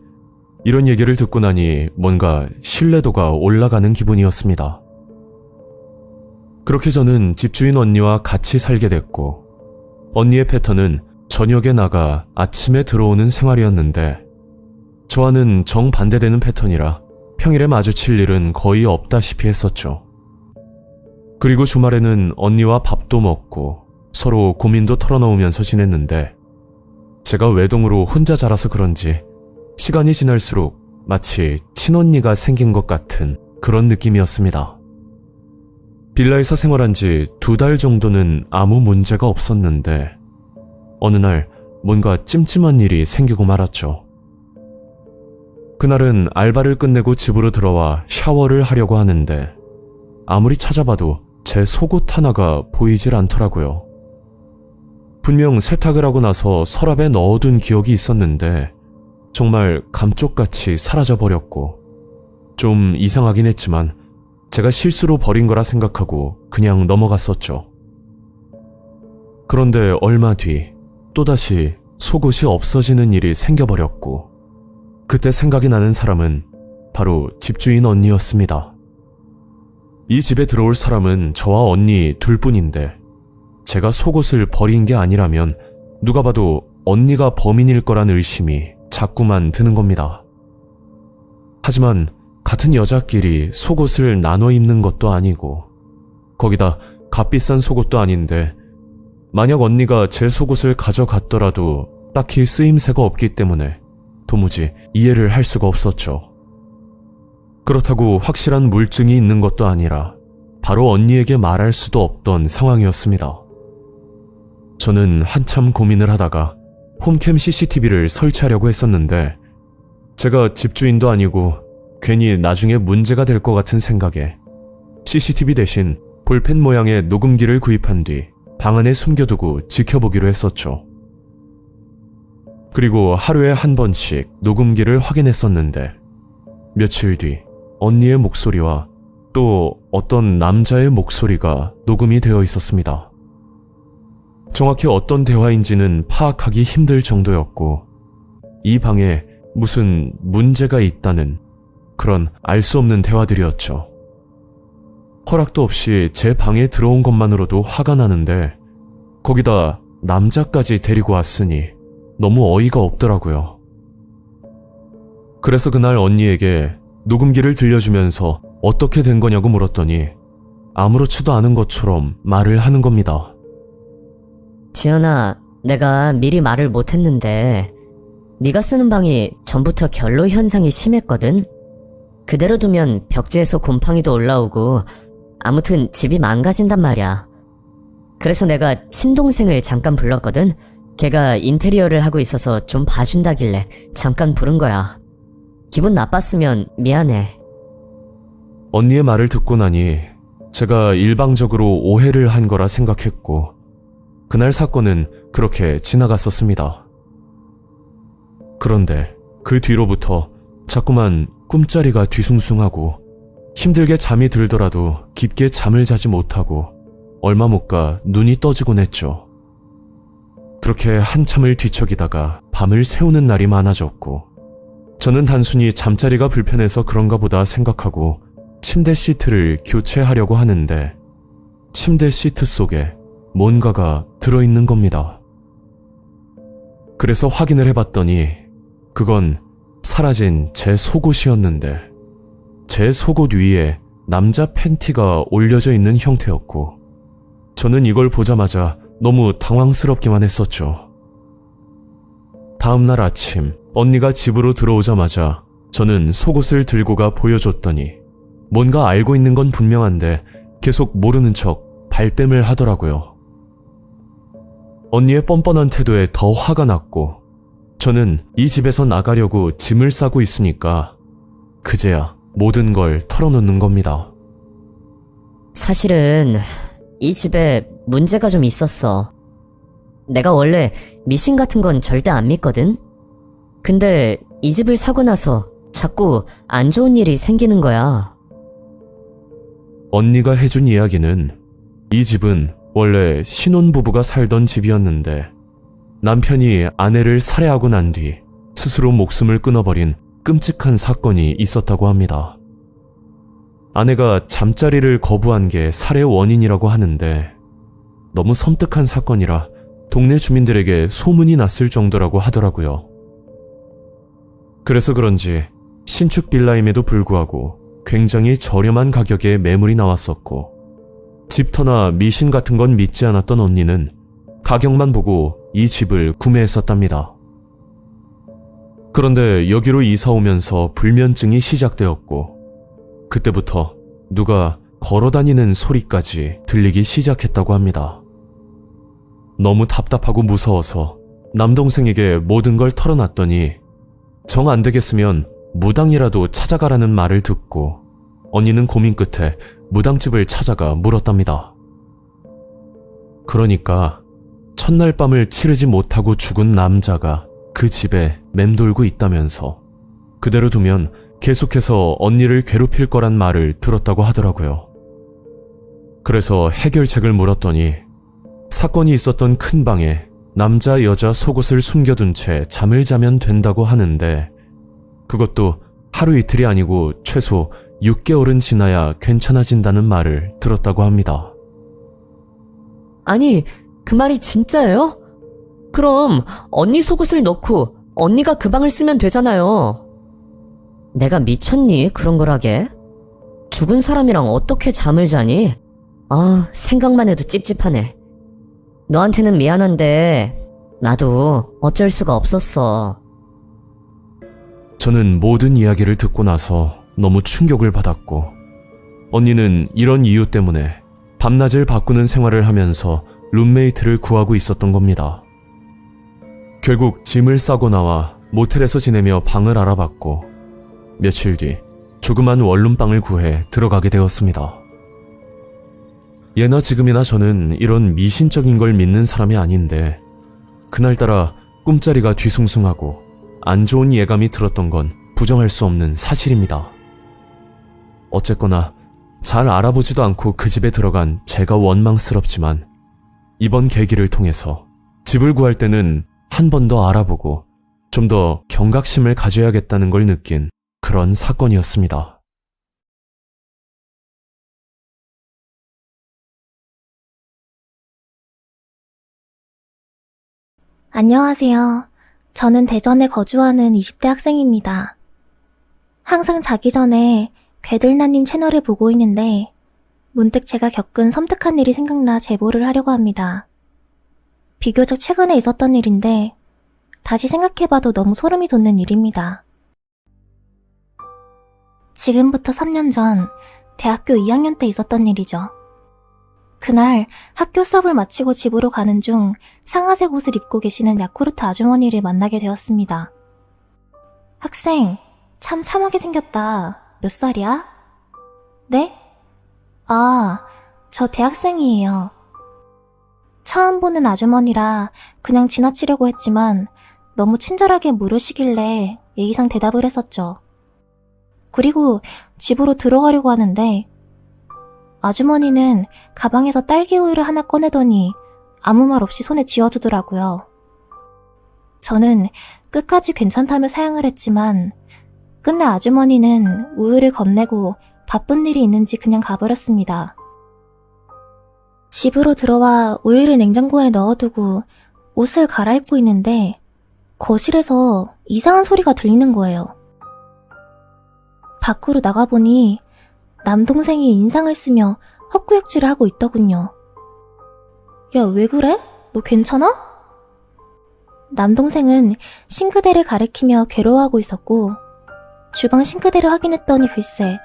Speaker 1: 이런 얘기를 듣고 나니 뭔가 신뢰도가 올라가는 기분이었습니다. 그렇게 저는 집주인 언니와 같이 살게 됐고, 언니의 패턴은 저녁에 나가 아침에 들어오는 생활이었는데, 저와는 정반대되는 패턴이라 평일에 마주칠 일은 거의 없다시피 했었죠. 그리고 주말에는 언니와 밥도 먹고 서로 고민도 털어놓으면서 지냈는데, 제가 외동으로 혼자 자라서 그런지 시간이 지날수록 마치 친언니가 생긴 것 같은 그런 느낌이었습니다. 빌라에서 생활한 지 2달 정도는 아무 문제가 없었는데, 어느 날 뭔가 찜찜한 일이 생기고 말았죠. 그날은 알바를 끝내고 집으로 들어와 샤워를 하려고 하는데, 아무리 찾아봐도 제 속옷 하나가 보이질 않더라고요. 분명 세탁을 하고 나서 서랍에 넣어둔 기억이 있었는데 정말 감쪽같이 사라져버렸고, 좀 이상하긴 했지만 제가 실수로 버린 거라 생각하고 그냥 넘어갔었죠. 그런데 얼마 뒤 또다시 속옷이 없어지는 일이 생겨버렸고, 그때 생각이 나는 사람은 바로 집주인 언니였습니다. 이 집에 들어올 사람은 저와 언니 둘뿐인데, 제가 속옷을 버린 게 아니라면 누가 봐도 언니가 범인일 거란 의심이 자꾸만 드는 겁니다. 하지만 같은 여자끼리 속옷을 나눠 입는 것도 아니고, 거기다 값비싼 속옷도 아닌데, 만약 언니가 제 속옷을 가져갔더라도 딱히 쓰임새가 없기 때문에 도무지 이해를 할 수가 없었죠. 그렇다고 확실한 물증이 있는 것도 아니라 바로 언니에게 말할 수도 없던 상황이었습니다. 저는 한참 고민을 하다가 홈캠 CCTV를 설치하려고 했었는데, 제가 집주인도 아니고 괜히 나중에 문제가 될 것 같은 생각에 CCTV 대신 볼펜 모양의 녹음기를 구입한 뒤 방 안에 숨겨두고 지켜보기로 했었죠. 그리고 하루에 한 번씩 녹음기를 확인했었는데, 며칠 뒤 언니의 목소리와 또 어떤 남자의 목소리가 녹음이 되어 있었습니다. 정확히 어떤 대화인지는 파악하기 힘들 정도였고, 이 방에 무슨 문제가 있다는 그런 알 수 없는 대화들이었죠. 허락도 없이 제 방에 들어온 것만으로도 화가 나는데, 거기다 남자까지 데리고 왔으니 너무 어이가 없더라고요. 그래서 그날 언니에게 녹음기를 들려주면서 어떻게 된 거냐고 물었더니 아무렇지도 않은 것처럼 말을 하는 겁니다.
Speaker 2: 지연아, 내가 미리 말을 못했는데 네가 쓰는 방이 전부터 결로 현상이 심했거든? 그대로 두면 벽지에서 곰팡이도 올라오고 아무튼 집이 망가진단 말이야. 그래서 내가 친동생을 잠깐 불렀거든? 걔가 인테리어를 하고 있어서 좀 봐준다길래 잠깐 부른 거야. 기분 나빴으면 미안해.
Speaker 1: 언니의 말을 듣고 나니 제가 일방적으로 오해를 한 거라 생각했고, 그날 사건은 그렇게 지나갔었습니다. 그런데 그 뒤로부터 자꾸만 꿈자리가 뒤숭숭하고, 힘들게 잠이 들더라도 깊게 잠을 자지 못하고 얼마 못 가 눈이 떠지곤 했죠. 그렇게 한참을 뒤척이다가 밤을 새우는 날이 많아졌고, 저는 단순히 잠자리가 불편해서 그런가 보다 생각하고 침대 시트를 교체하려고 하는데, 침대 시트 속에 뭔가가 들어있는 겁니다. 그래서 확인을 해봤더니 그건 사라진 제 속옷이었는데, 제 속옷 위에 남자 팬티가 올려져 있는 형태였고, 저는 이걸 보자마자 너무 당황스럽기만 했었죠. 다음날 아침 언니가 집으로 들어오자마자 저는 속옷을 들고 가 보여줬더니 뭔가 알고 있는 건 분명한데 계속 모르는 척 발뺌을 하더라고요. 언니의 뻔뻔한 태도에 더 화가 났고, 저는 이 집에서 나가려고 짐을 싸고 있으니까 그제야 모든 걸 털어놓는 겁니다.
Speaker 2: 사실은 이 집에 문제가 좀 있었어. 내가 원래 미신 같은 건 절대 안 믿거든? 근데 이 집을 사고 나서 자꾸 안 좋은 일이 생기는 거야.
Speaker 1: 언니가 해준 이야기는, 이 집은 원래 신혼부부가 살던 집이었는데 남편이 아내를 살해하고 난 뒤 스스로 목숨을 끊어버린 끔찍한 사건이 있었다고 합니다. 아내가 잠자리를 거부한 게 살해 원인이라고 하는데, 너무 섬뜩한 사건이라 동네 주민들에게 소문이 났을 정도라고 하더라고요. 그래서 그런지 신축 빌라임에도 불구하고 굉장히 저렴한 가격에 매물이 나왔었고, 집터나 미신 같은 건 믿지 않았던 언니는 가격만 보고 이 집을 구매했었답니다. 그런데 여기로 이사 오면서 불면증이 시작되었고, 그때부터 누가 걸어다니는 소리까지 들리기 시작했다고 합니다. 너무 답답하고 무서워서 남동생에게 모든 걸 털어놨더니 정 안 되겠으면 무당이라도 찾아가라는 말을 듣고 언니는 고민 끝에 무당집을 찾아가 물었답니다. 그러니까 첫날 밤을 치르지 못하고 죽은 남자가 그 집에 맴돌고 있다면서 그대로 두면 계속해서 언니를 괴롭힐 거란 말을 들었다고 하더라고요. 그래서 해결책을 물었더니 사건이 있었던 큰 방에 남자 여자 속옷을 숨겨둔 채 잠을 자면 된다고 하는데, 그것도 하루 이틀이 아니고 최소 6개월은 지나야 괜찮아진다는 말을 들었다고 합니다.
Speaker 2: 아니, 그 말이 진짜예요? 그럼 언니 속옷을 넣고 언니가 그 방을 쓰면 되잖아요. 내가 미쳤니? 그런 걸 하게? 죽은 사람이랑 어떻게 잠을 자니? 아, 생각만 해도 찝찝하네. 너한테는 미안한데 나도 어쩔 수가 없었어.
Speaker 1: 저는 모든 이야기를 듣고 나서 너무 충격을 받았고, 언니는 이런 이유 때문에 밤낮을 바꾸는 생활을 하면서 룸메이트를 구하고 있었던 겁니다. 결국 짐을 싸고 나와 모텔에서 지내며 방을 알아봤고, 며칠 뒤 조그만 원룸방을 구해 들어가게 되었습니다. 예나 지금이나 저는 이런 미신적인 걸 믿는 사람이 아닌데, 그날따라 꿈자리가 뒤숭숭하고 안 좋은 예감이 들었던 건 부정할 수 없는 사실입니다. 어쨌거나 잘 알아보지도 않고 그 집에 들어간 제가 원망스럽지만, 이번 계기를 통해서 집을 구할 때는 한 번 더 알아보고 좀 더 경각심을 가져야겠다는 걸 느낀 그런 사건이었습니다.
Speaker 3: 안녕하세요. 저는 대전에 거주하는 20대 학생입니다. 항상 자기 전에 괴들나님 채널을 보고 있는데 문득 제가 겪은 섬뜩한 일이 생각나 제보를 하려고 합니다. 비교적 최근에 있었던 일인데 다시 생각해봐도 너무 소름이 돋는 일입니다. 지금부터 3년 전 대학교 2학년 때 있었던 일이죠. 그날 학교 수업을 마치고 집으로 가는 중 상아색 옷을 입고 계시는 야쿠르트 아주머니를 만나게 되었습니다. 학생, 참 참하게 생겼다. 몇 살이야? 네? 아, 저 대학생이에요. 처음 보는 아주머니라 그냥 지나치려고 했지만 너무 친절하게 물으시길래 예의상 대답을 했었죠. 그리고 집으로 들어가려고 하는데 아주머니는 가방에서 딸기 우유를 하나 꺼내더니 아무 말 없이 손에 쥐어두더라고요. 저는 끝까지 괜찮다며 사양을 했지만 끝내 아주머니는 우유를 건네고 바쁜 일이 있는지 그냥 가버렸습니다. 집으로 들어와 우유를 냉장고에 넣어두고 옷을 갈아입고 있는데 거실에서 이상한 소리가 들리는 거예요. 밖으로 나가보니 남동생이 인상을 쓰며 헛구역질을 하고 있더군요. 야, 왜 그래? 너 괜찮아? 남동생은 싱크대를 가리키며 괴로워하고 있었고 주방 싱크대를 확인했더니 글쎄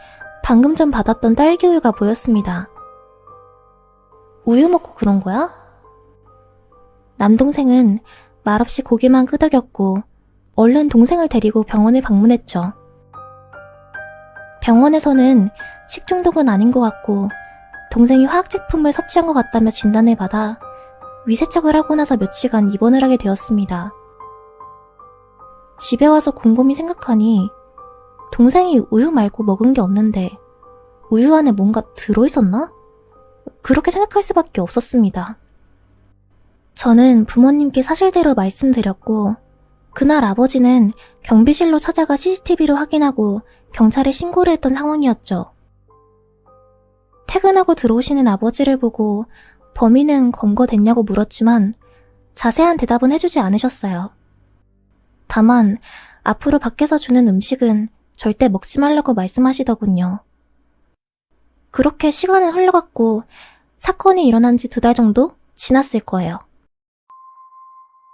Speaker 3: 방금 전 받았던 딸기 우유가 보였습니다. 우유 먹고 그런 거야? 남동생은 말없이 고개만 끄덕였고 얼른 동생을 데리고 병원을 방문했죠. 병원에서는 식중독은 아닌 것 같고 동생이 화학제품을 섭취한 것 같다며 진단을 받아 위세척을 하고 나서 며칠간 입원을 하게 되었습니다. 집에 와서 곰곰이 생각하니 동생이 우유 말고 먹은 게 없는데 우유 안에 뭔가 들어있었나? 그렇게 생각할 수밖에 없었습니다. 저는 부모님께 사실대로 말씀드렸고 그날 아버지는 경비실로 찾아가 CCTV로 확인하고 경찰에 신고를 했던 상황이었죠. 퇴근하고 들어오시는 아버지를 보고 범인은 검거됐냐고 물었지만 자세한 대답은 해주지 않으셨어요. 다만 앞으로 밖에서 주는 음식은 절대 먹지 말라고 말씀하시더군요. 그렇게 시간은 흘러갔고 사건이 일어난 지 2달 정도 지났을 거예요.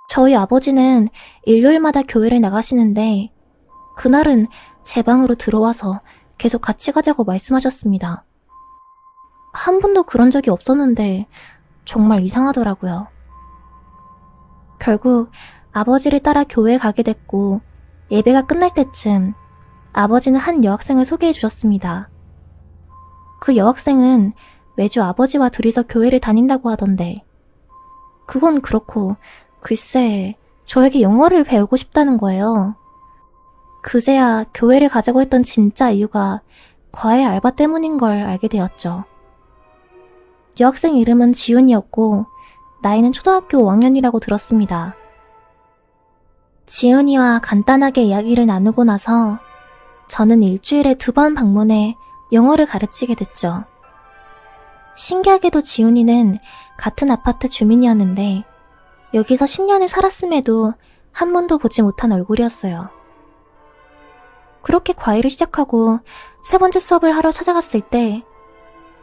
Speaker 3: 저희 아버지는 일요일마다 교회를 나가시는데 그날은 제 방으로 들어와서 계속 같이 가자고 말씀하셨습니다. 한 번도 그런 적이 없었는데 정말 이상하더라고요. 결국 아버지를 따라 교회에 가게 됐고 예배가 끝날 때쯤 아버지는 한 여학생을 소개해 주셨습니다. 그 여학생은 매주 아버지와 둘이서 교회를 다닌다고 하던데 그건 그렇고 글쎄 저에게 영어를 배우고 싶다는 거예요. 그제야 교회를 가자고 했던 진짜 이유가 과외 알바 때문인 걸 알게 되었죠. 여학생 이름은 지훈이었고 나이는 초등학교 5학년이라고 들었습니다. 지훈이와 간단하게 이야기를 나누고 나서 저는 일주일에 2번 방문해 영어를 가르치게 됐죠. 신기하게도 지훈이는 같은 아파트 주민이었는데 여기서 10년을 살았음에도 한 번도 보지 못한 얼굴이었어요. 그렇게 과외를 시작하고 3번째 수업을 하러 찾아갔을 때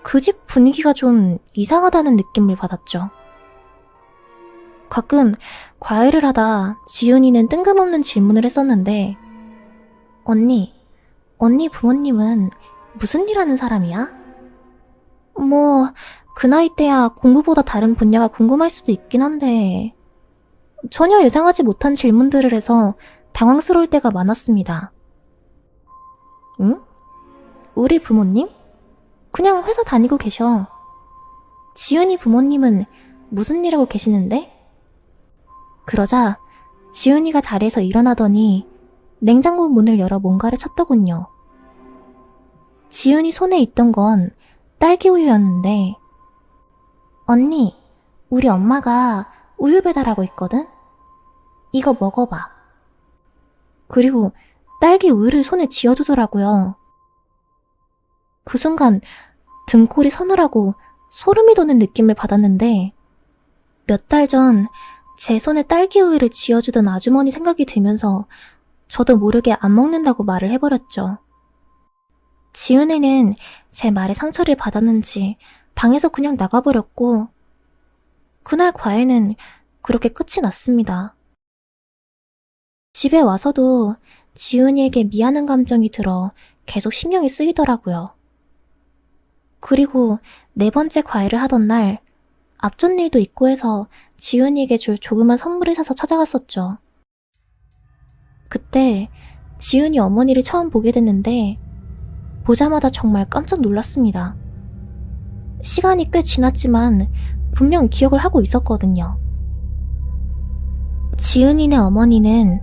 Speaker 3: 그 집 분위기가 좀 이상하다는 느낌을 받았죠. 가끔 과외를 하다 지훈이는 뜬금없는 질문을 했었는데 언니 부모님은 무슨 일 하는 사람이야? 뭐 그 나이 때야 공부보다 다른 분야가 궁금할 수도 있긴 한데 전혀 예상하지 못한 질문들을 해서 당황스러울 때가 많았습니다. 응? 우리 부모님? 그냥 회사 다니고 계셔. 지훈이 부모님은 무슨 일 하고 계시는데? 그러자 지훈이가 자리에서 일어나더니 냉장고 문을 열어 뭔가를 찾더군요. 지훈이 손에 있던 건 딸기 우유였는데 언니, 우리 엄마가 우유 배달하고 있거든? 이거 먹어봐. 그리고 딸기 우유를 손에 쥐어두더라고요. 그 순간 등골이 서늘하고 소름이 돋는 느낌을 받았는데 몇 달 전 제 손에 딸기 우유를 쥐어주던 아주머니 생각이 들면서 저도 모르게 안 먹는다고 말을 해버렸죠. 지은이는 제 말에 상처를 받았는지 방에서 그냥 나가버렸고 그날 과외는 그렇게 끝이 났습니다. 집에 와서도 지은이에게 미안한 감정이 들어 계속 신경이 쓰이더라고요. 그리고 4번째 과외를 하던 날 앞전 일도 있고 해서 지은이에게 줄 조그만 선물을 사서 찾아갔었죠. 그때 지은이 어머니를 처음 보게 됐는데 보자마자 정말 깜짝 놀랐습니다. 시간이 꽤 지났지만 분명 기억을 하고 있었거든요. 지은이네 어머니는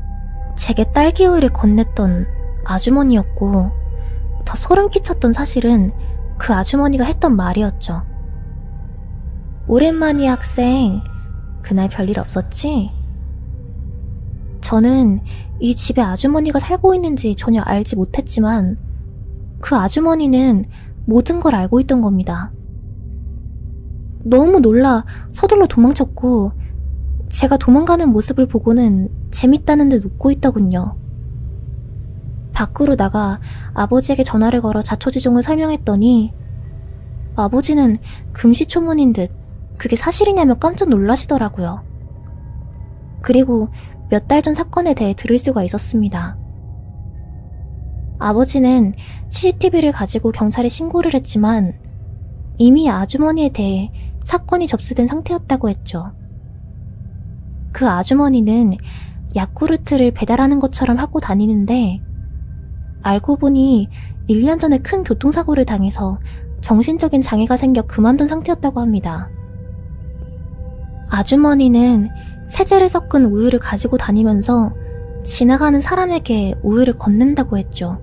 Speaker 3: 제게 딸기 우유를 건넸던 아주머니였고 더 소름 끼쳤던 사실은 그 아주머니가 했던 말이었죠. 오랜만이야 학생. 그날 별일 없었지? 저는 이 집에 아주머니가 살고 있는지 전혀 알지 못했지만 그 아주머니는 모든 걸 알고 있던 겁니다. 너무 놀라 서둘러 도망쳤고 제가 도망가는 모습을 보고는 재밌다는 듯 웃고 있더군요. 밖으로 나가 아버지에게 전화를 걸어 자초지종을 설명했더니 아버지는 금시초문인 듯 그게 사실이냐며 깜짝 놀라시더라고요. 그리고 몇 달 전 사건에 대해 들을 수가 있었습니다. 아버지는 CCTV를 가지고 경찰에 신고를 했지만 이미 아주머니에 대해 사건이 접수된 상태였다고 했죠. 그 아주머니는 야쿠르트를 배달하는 것처럼 하고 다니는데 알고 보니 1년 전에 큰 교통사고를 당해서 정신적인 장애가 생겨 그만둔 상태였다고 합니다. 아주머니는 세제를 섞은 우유를 가지고 다니면서 지나가는 사람에게 우유를 건넨다고 했죠.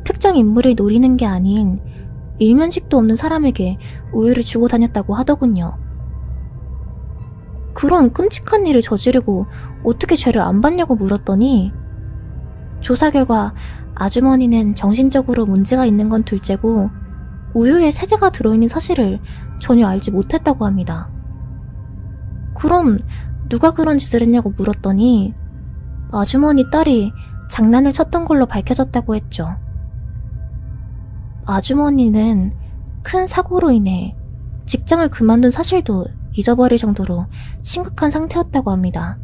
Speaker 3: 특정 인물을 노리는 게 아닌 일면식도 없는 사람에게 우유를 주고 다녔다고 하더군요. 그런 끔찍한 일을 저지르고 어떻게 죄를 안 받냐고 물었더니 조사 결과 아주머니는 정신적으로 문제가 있는 건 둘째고 우유에 세제가 들어있는 사실을 전혀 알지 못했다고 합니다. 그럼 누가 그런 짓을 했냐고 물었더니 아주머니 딸이 장난을 쳤던 걸로 밝혀졌다고 했죠. 아주머니는 큰 사고로 인해 직장을 그만둔 사실도 잊어버릴 정도로 심각한 상태였다고 합니다.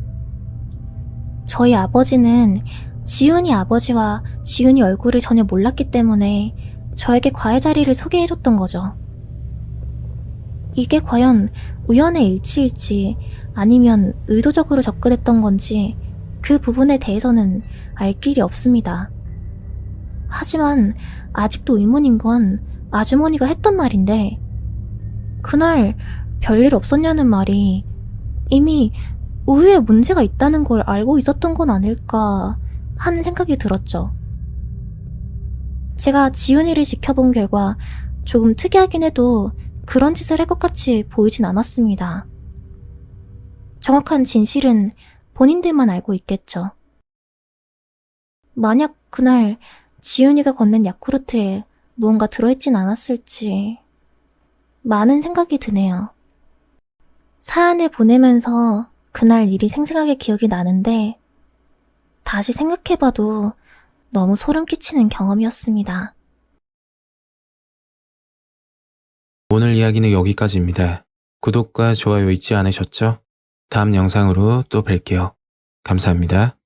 Speaker 3: 저희 아버지는 지훈이 아버지와 지훈이 얼굴을 전혀 몰랐기 때문에 저에게 과외 자리를 소개해줬던 거죠. 이게 과연 우연의 일치일지 아니면 의도적으로 접근했던 건지 그 부분에 대해서는 알 길이 없습니다. 하지만 아직도 의문인 건 아주머니가 했던 말인데 그날 별일 없었냐는 말이 이미 우유에 문제가 있다는 걸 알고 있었던 건 아닐까 하는 생각이 들었죠. 제가 지훈이를 지켜본 결과 조금 특이하긴 해도 그런 짓을 할 것 같이 보이진 않았습니다. 정확한 진실은 본인들만 알고 있겠죠. 만약 그날 지훈이가 건넨 야쿠르트에 무언가 들어있진 않았을지 많은 생각이 드네요. 사연을 보내면서 그날 일이 생생하게 기억이 나는데 다시 생각해봐도 너무 소름 끼치는 경험이었습니다.
Speaker 4: 오늘 이야기는 여기까지입니다. 구독과 좋아요 잊지 않으셨죠? 다음 영상으로 또 뵐게요. 감사합니다.